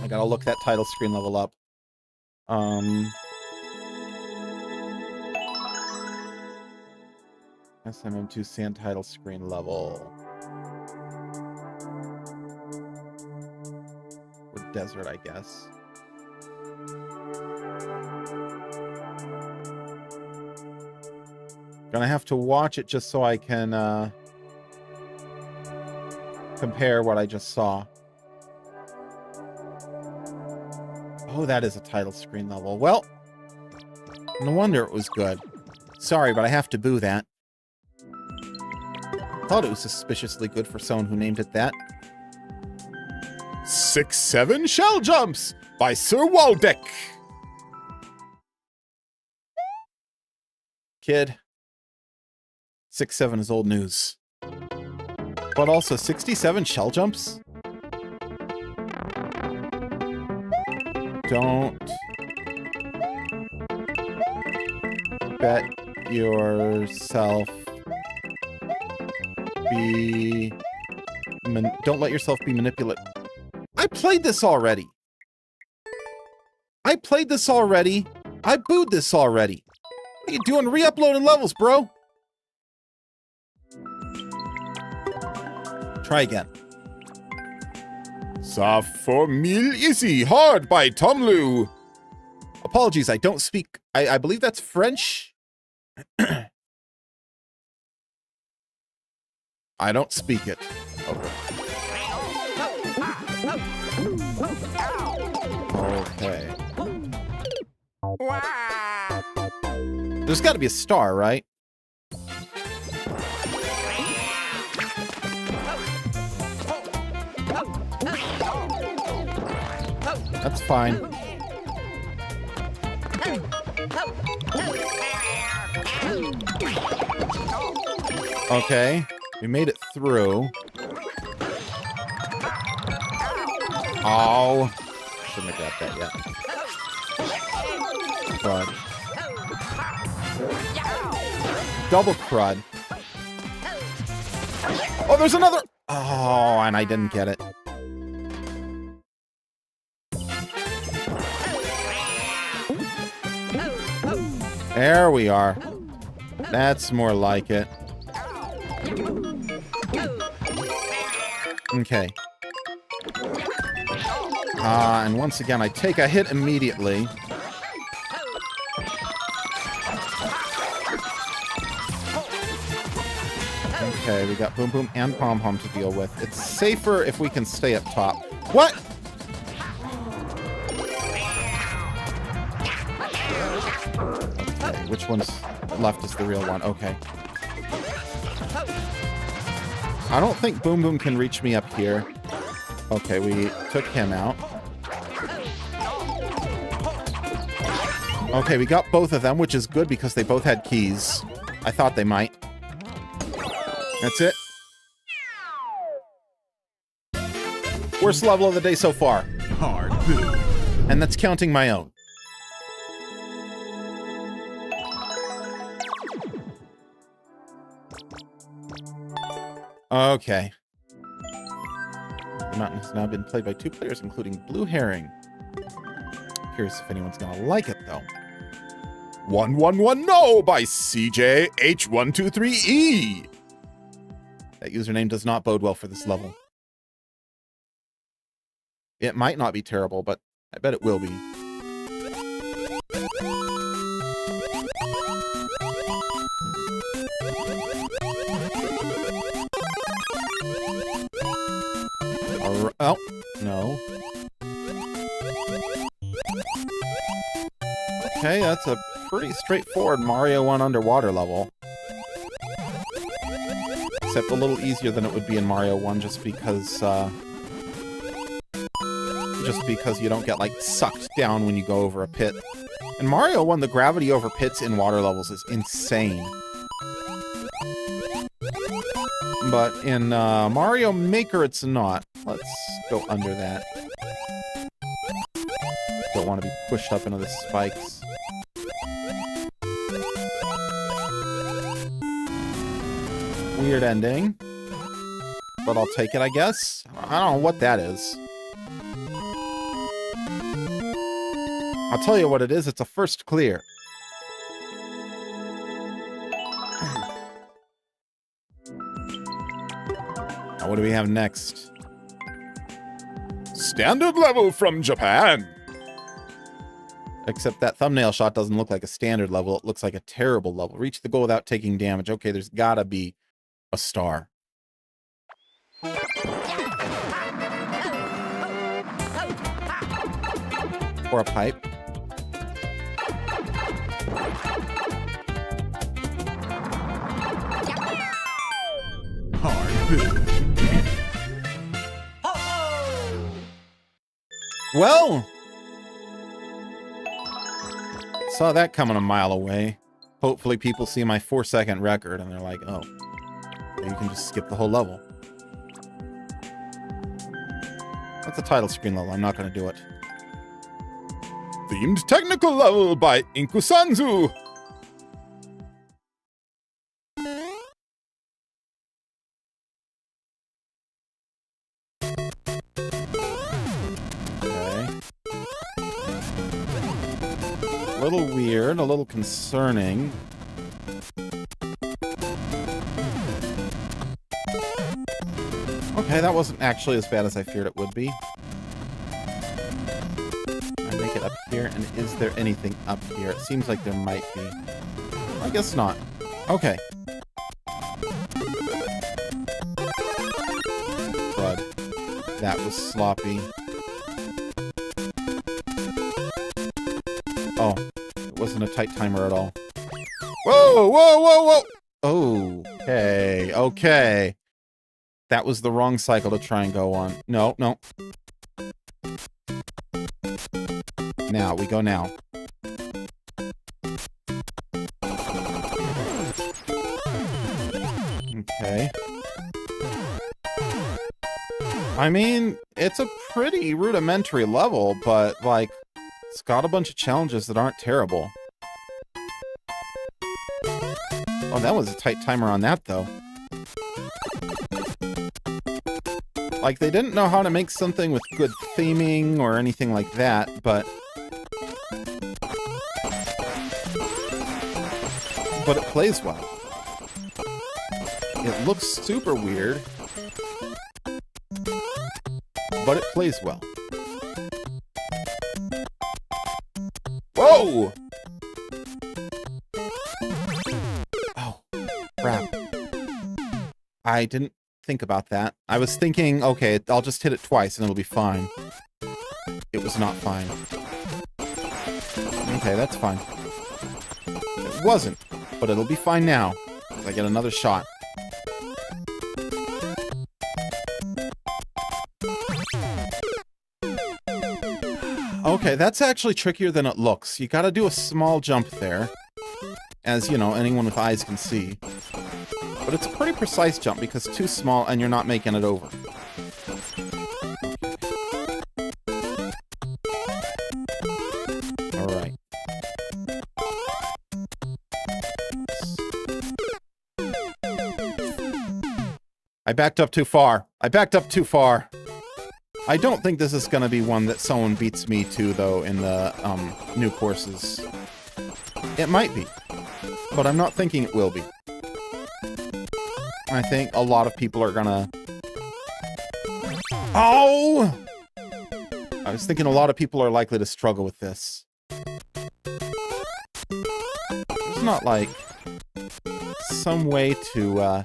I gotta look that title screen level up. SMM2 Sand title screen level. Or desert, I guess. Gonna have to watch it just so I can compare what I just saw. Oh, that is a title screen level. Well, no wonder it was good. Sorry, but I have to boo that. Thought it was suspiciously good for someone who named it that. 6-7 Shell Jumps by Sir Waldeck. Kid, 6-7 is old news. But also 67 shell jumps? Don't bet yourself don't let yourself be manipulated. I played this already. I booed this already. What are you doing re-uploading levels, bro? Try again. Sa for mil easy hard by Tomlu. Apologies, I don't speak. I believe that's French. I don't speak it. Okay. There's got to be a star, right? That's fine. Okay, we made it through. Oh, shouldn't have grabbed that yet. Crud. Double crud. Oh, there's another. Oh, and I didn't get it. There we are. That's more like it. Okay. And once again, I take a hit immediately. Okay, we got Boom Boom and Pom Pom to deal with. It's safer if we can stay up top. What? Okay, which one's left is the real one? Okay. I don't think Boom Boom can reach me up here. Okay, we took him out. Okay, we got both of them, which is good because they both had keys. I thought they might. That's it. Worst level of the day so far. Hard. And that's counting my own. Okay. The mountain has now been played by 2 players, including Blue Herring. Curious if anyone's gonna like it, though. 111 No by CJH123E. That username does not bode well for this level. It might not be terrible, but I bet it will be. Oh, no. Okay, that's a pretty straightforward Mario 1 underwater level. Except a little easier than it would be in Mario 1 just because you don't get, like, sucked down when you go over a pit. In Mario 1, the gravity over pits in water levels is insane. But in Mario Maker, it's not. Let's go under that. Don't want to be pushed up into the spikes. Weird ending. But I'll take it, I guess. I don't know what that is. I'll tell you what it is. It's a first clear. Now, what do we have next? Standard level from Japan! Except that thumbnail shot doesn't look like a standard level. It looks like a terrible level. Reach the goal without taking damage. Okay, there's gotta be a star. Or a pipe. Well, saw that coming a mile away. Hopefully people see my 4-second record and they're like, oh, you can just skip the whole level. That's a title screen level. I'm not going to do it. Themed technical level by Inkusanzu. A little weird, a little concerning. Okay, that wasn't actually as bad as I feared it would be. I make it up here, and is there anything up here? It seems like there might be. I guess not. Okay. Crud. That was sloppy. Oh, it wasn't a tight timer at all. Whoa, whoa, whoa, whoa! Okay, okay. That was the wrong cycle to try and go on. No, no. Now, we go now. Okay. I mean, it's a pretty rudimentary level, but, like, it's got a bunch of challenges that aren't terrible. Oh, that was a tight timer on that, though. Like, they didn't know how to make something with good theming or anything like that, but it plays well. It looks super weird, but it plays well. Whoa! Oh, crap. I didn't think about that. I was thinking, okay, I'll just hit it twice and it'll be fine. It was not fine. Okay, that's fine. It wasn't, but it'll be fine now. I get another shot. Okay, that's actually trickier than it looks. You gotta do a small jump there, as, you know, anyone with eyes can see. But it's a pretty precise jump because it's too small and you're not making it over. Alright. I backed up too far. I backed up too far. I don't think this is going to be one that someone beats me to, though, in the new courses. It might be, but I'm not thinking it will be. I think a lot of people are gonna... Oh! I was thinking a lot of people are likely to struggle with this. There's not, like, some way to,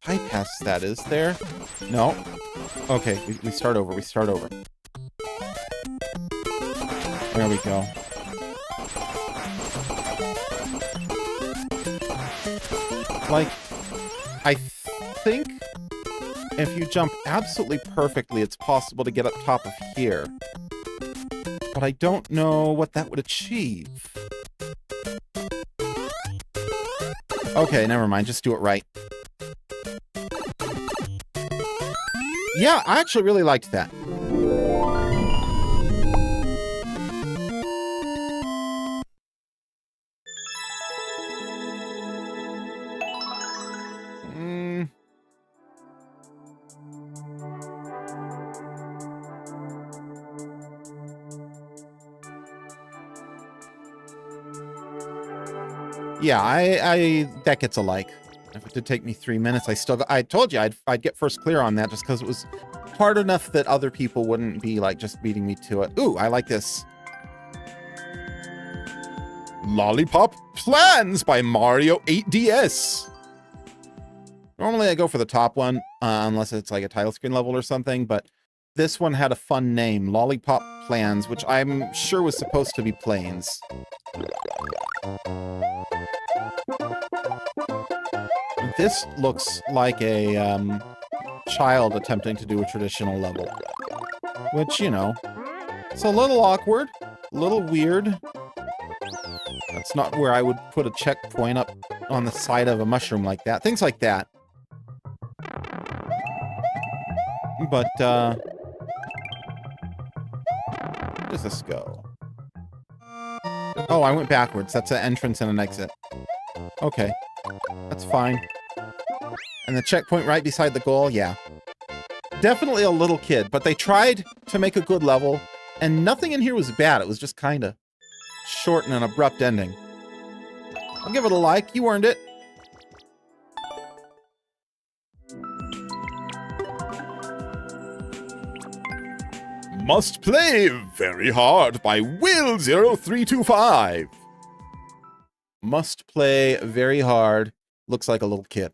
bypass that, is there? No? Okay, we start over, we start over. There we go. Like, I think if you jump absolutely perfectly, it's possible to get up top of here. But I don't know what that would achieve. Okay, never mind, just do it right. Yeah, I actually really liked that. Yeah, I that gets a like. If it did take me 3 minutes, I told you I'd get first clear on that just because it was hard enough that other people wouldn't be like just beating me to it. Ooh, I like this. Lollipop Plans by Mario 8DS. Normally I go for the top one, unless it's like a title screen level or something, but this one had a fun name, Lollipop Plans, which I'm sure was supposed to be planes. This looks like a child attempting to do a traditional level. Which, you know, it's a little awkward, a little weird. It's not where I would put a checkpoint up on the side of a mushroom like that. Things like that. But, where does this go? Oh, I went backwards. That's an entrance and an exit. Okay. That's fine. And the checkpoint right beside the goal? Yeah. Definitely a little kid, but they tried to make a good level, and nothing in here was bad. It was just kind of short and an abrupt ending. I'll give it a like. You earned it. Must Play Very Hard by Will0325. Must play very hard. Looks like a little kid.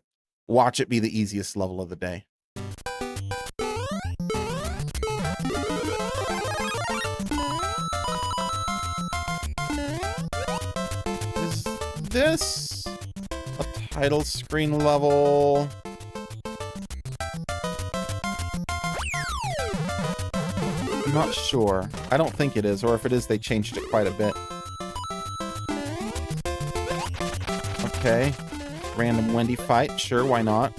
Watch it be the easiest level of the day. Is this a title screen level? I'm not sure. I don't think it is, or if it is, they changed it quite a bit. Okay. Random Wendy fight. Sure, why not?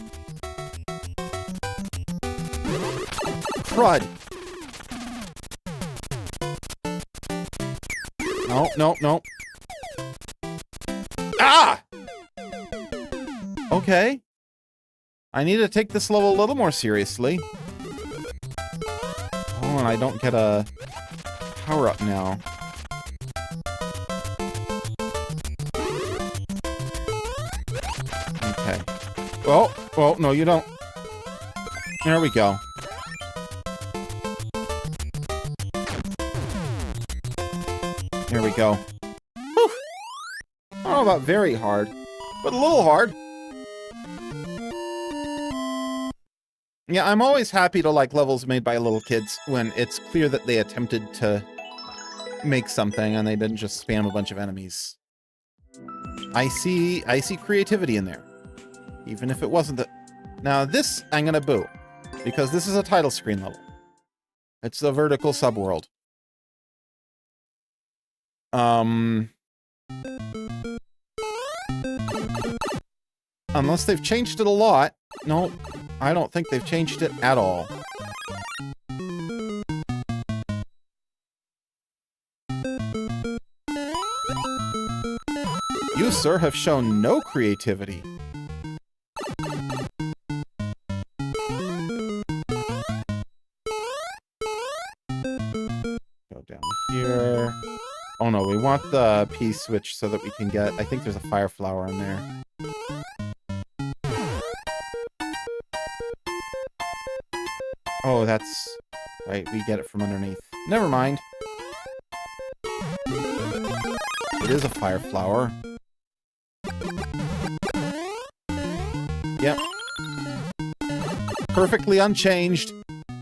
Crud! No, no, no. Ah! Okay. I need to take this level a little more seriously. Oh, and I don't get a power-up now. Okay. Oh, oh, no, you don't. There we go. There we go. Whew. I don't know about very hard, but a little hard. Yeah, I'm always happy to like levels made by little kids when it's clear that they attempted to make something and they didn't just spam a bunch of enemies. I see creativity in there. Even if it wasn't the... Now this, I'm gonna boo. Because this is a title screen level. It's the vertical subworld. Unless they've changed it a lot. No, I don't think they've changed it at all. You, sir, have shown no creativity. Go down here. Oh no, we want the P-switch so that we can get... I think there's a fire flower in there. Oh, that's... right, we get it from underneath. Never mind. It is a fire flower. Yep. Perfectly unchanged.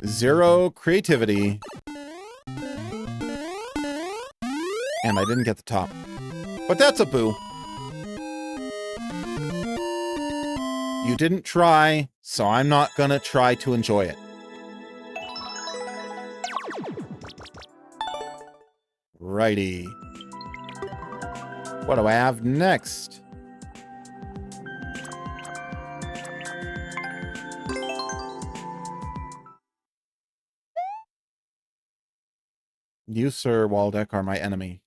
Zero creativity. And I didn't get the top. But that's a boo. You didn't try, so I'm not gonna try to enjoy it. Righty. What do I have next? You, Sir Waldeck, are my enemy.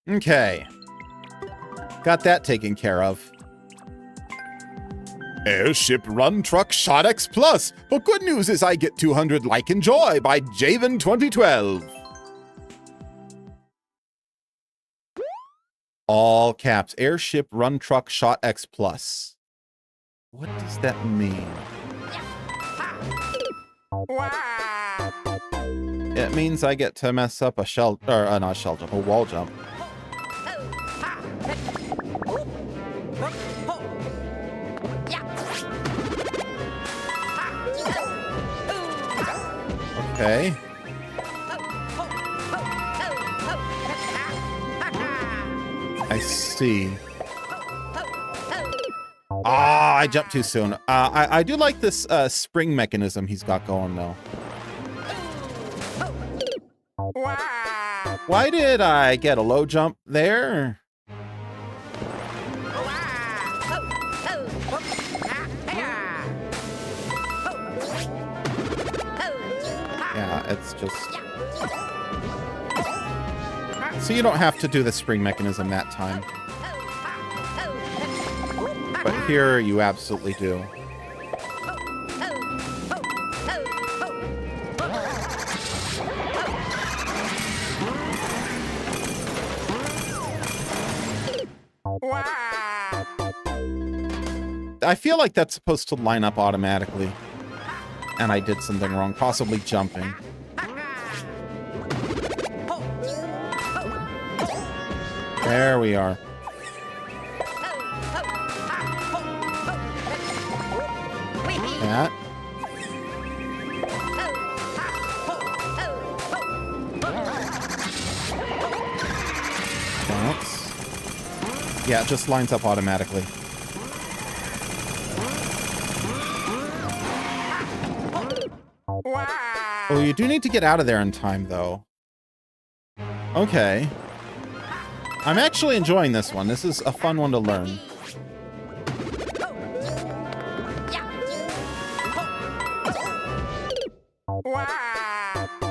Okay. Got that taken care of. Airship Run Truck Shot X Plus. But good news is I get 200 like and joy by Javen 2012. All caps. Airship Run Truck Shot X Plus. What does that mean? It means I get to mess up a shell, or not a shell jump, a wall jump. Okay. I see. Ah, I jumped too soon. I do like this spring mechanism he's got going, though. Why did I get a low jump there? Yeah, it's just... So you don't have to do the spring mechanism that time. But here you absolutely do. I feel like that's supposed to line up automatically. And I did something wrong, possibly jumping. There we are. That. Bounce. Yeah, it just lines up automatically. Oh, you do need to get out of there in time, though. Okay. I'm actually enjoying this one. This is a fun one to learn.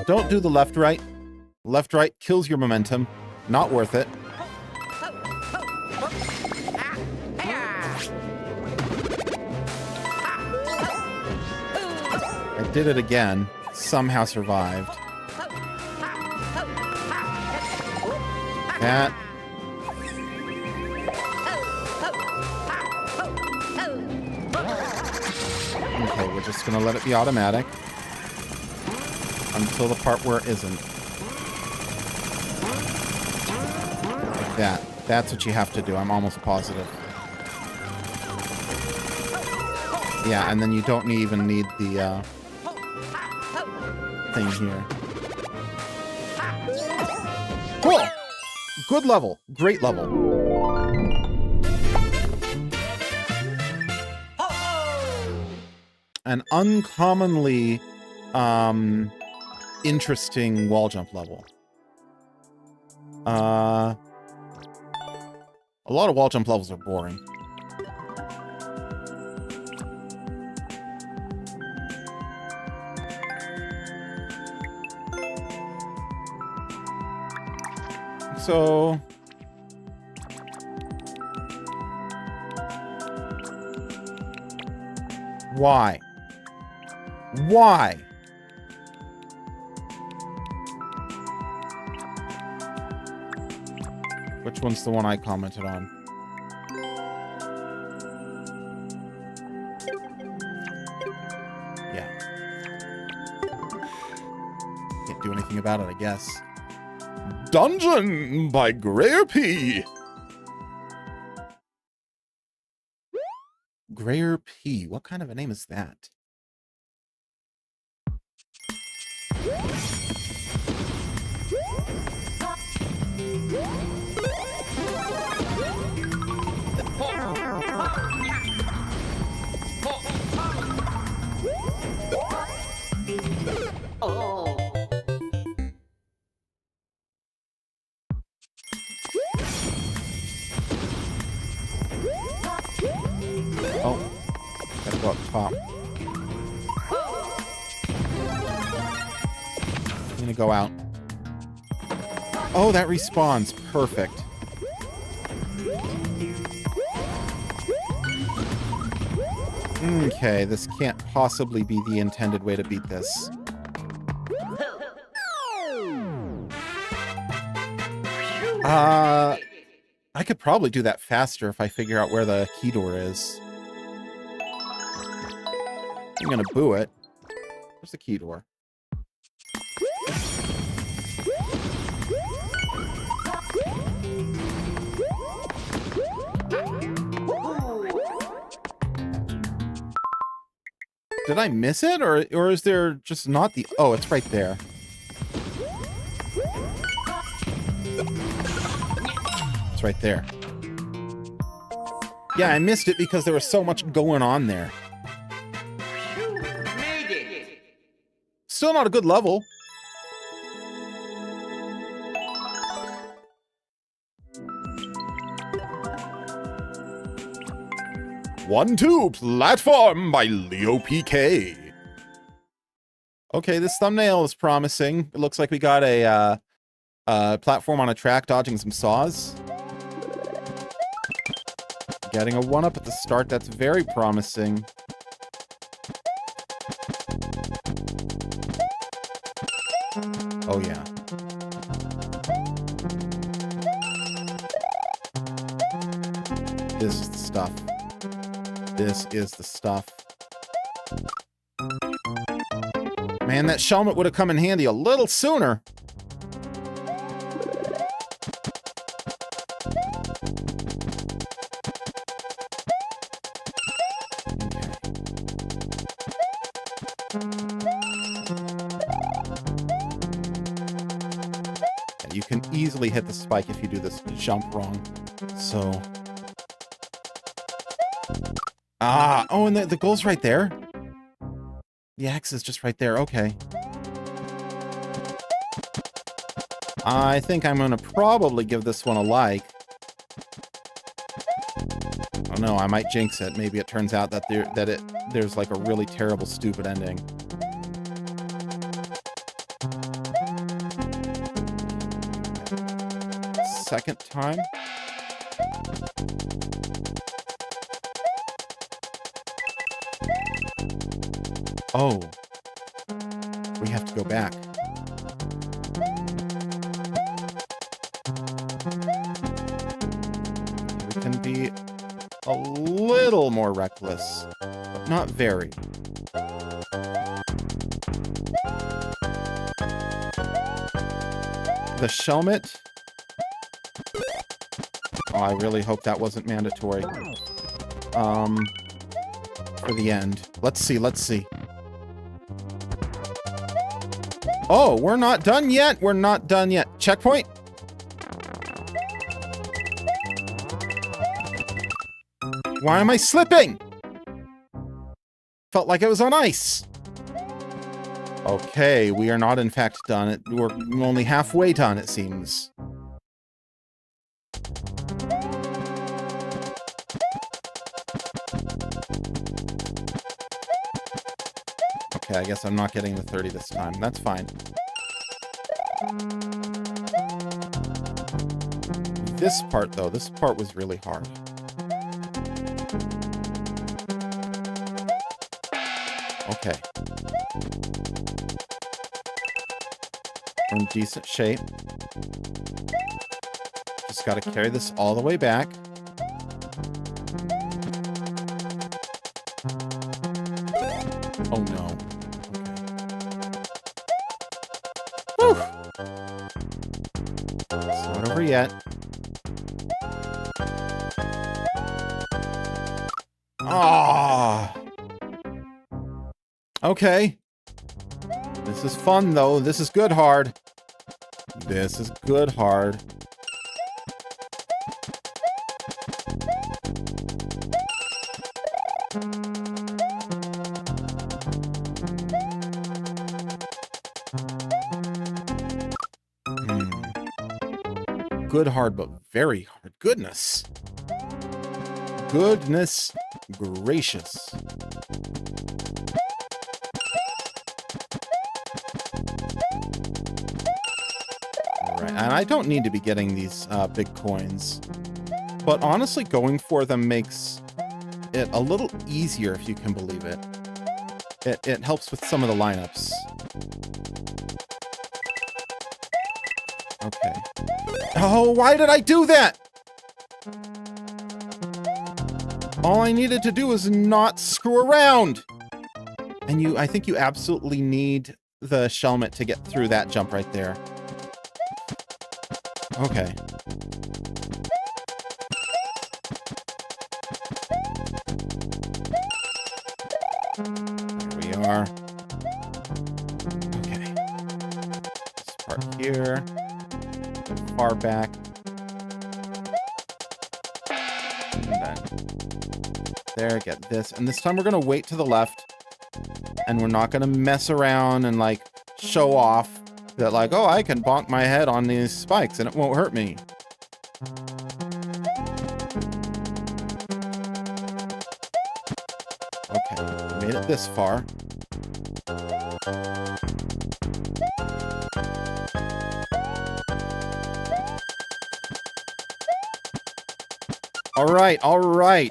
Don't do the left-right. Left-right kills your momentum. Not worth it. I did it again. Somehow survived. That. Okay, we're just gonna let it be automatic. Until the part where it isn't. Like that. That's what you have to do. I'm almost positive. Yeah, and then you don't even need the thing here. Cool! Good level. Great level. An uncommonly interesting wall jump level. A lot of wall jump levels are boring. So... Why? Why? Which one's the one I commented on? Yeah. Can't do anything about it, I guess. Dungeon by Grayer P. Grayer P. What kind of a name is that? Oh, gotta go up top. I'm gonna go out. Oh, that respawns. Perfect. Okay, this can't possibly be the intended way to beat this. I could probably do that faster if I figure out where the key door is. I'm gonna boo it. Where's the key door? Did I miss it? Or is there just not the... Oh, it's right there. It's right there. Yeah, I missed it because there was so much going on there. Phew, made it. Still not a good level. One-Two Platform by Leo PK. Okay, this thumbnail is promising. It looks like we got a platform on a track dodging some saws. Getting a 1-up at the start, that's very promising. Oh yeah. This is the stuff. This is the stuff. Man, that Shelmet would have come in handy a little sooner. You can easily hit the spike if you do this jump wrong. So... Ah, oh, and the goal's right there. The axe is just right there. Okay. I think I'm gonna probably give this one a like. Oh no, I might jinx it. Maybe it turns out that there's like a really terrible, stupid ending. Second time. Oh. We have to go back. We can be a little more reckless, but not very. The Shelmet. Oh, I really hope that wasn't mandatory. For the end. Let's see, let's see. Oh, we're not done yet. We're not done yet. Checkpoint. Why am I slipping? Felt like I was on ice. Okay, we are not in fact done. We're only halfway done, it seems. Okay, I guess I'm not getting the 30 this time. That's fine. This part, though, this part was really hard. Okay. We're in decent shape. Just gotta carry this all the way back. Oh no. Whew. It's not over yet. Ah. Okay. This is fun, though. This is good hard. This is good hard. Good hard, but very hard. Goodness. Goodness gracious. And I don't need to be getting these big coins. But honestly, going for them makes it a little easier, if you can believe it. It helps with some of the lineups. Okay. Oh, why did I do that? All I needed to do was not screw around. And I think you absolutely need the Shelmet to get through that jump right there. Okay. There far back. And then there, get this. And this time we're going to wait to the left. And we're not going to mess around and, like, show off that, like, oh, I can bonk my head on these spikes and it won't hurt me. Okay, we made it this far. All right, all right.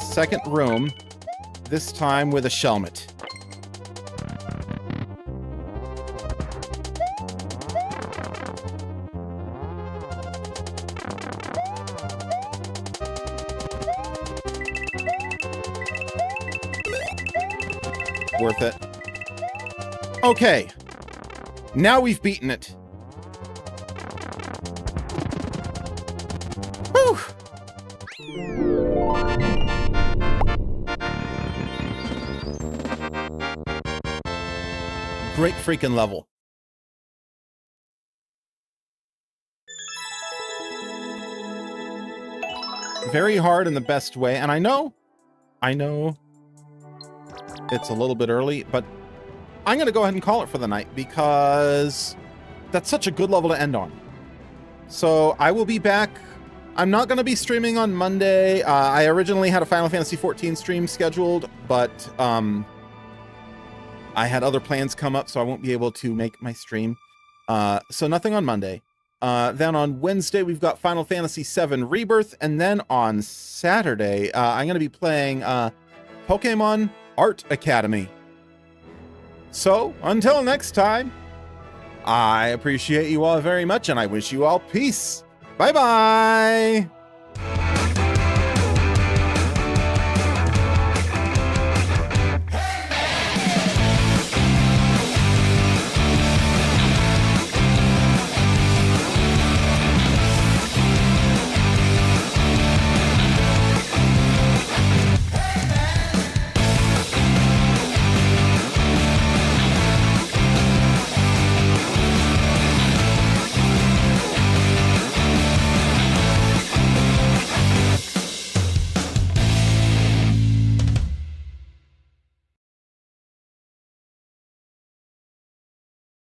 Second room, this time with a Shelmet. Worth it. Okay. Now we've beaten it. Whew. Great freaking level. Very hard in the best way, and I know it's a little bit early, but I'm going to go ahead and call it for the night because that's such a good level to end on. So I will be back. I'm not going to be streaming on Monday. I originally had a Final Fantasy XIV stream scheduled, but I had other plans come up, so I won't be able to make my stream. So nothing on Monday. Then on Wednesday, we've got Final Fantasy VII Rebirth, and then on Saturday, I'm going to be playing Pokemon Art Academy. So, until next time, I appreciate you all very much, and I wish you all peace. Bye-bye!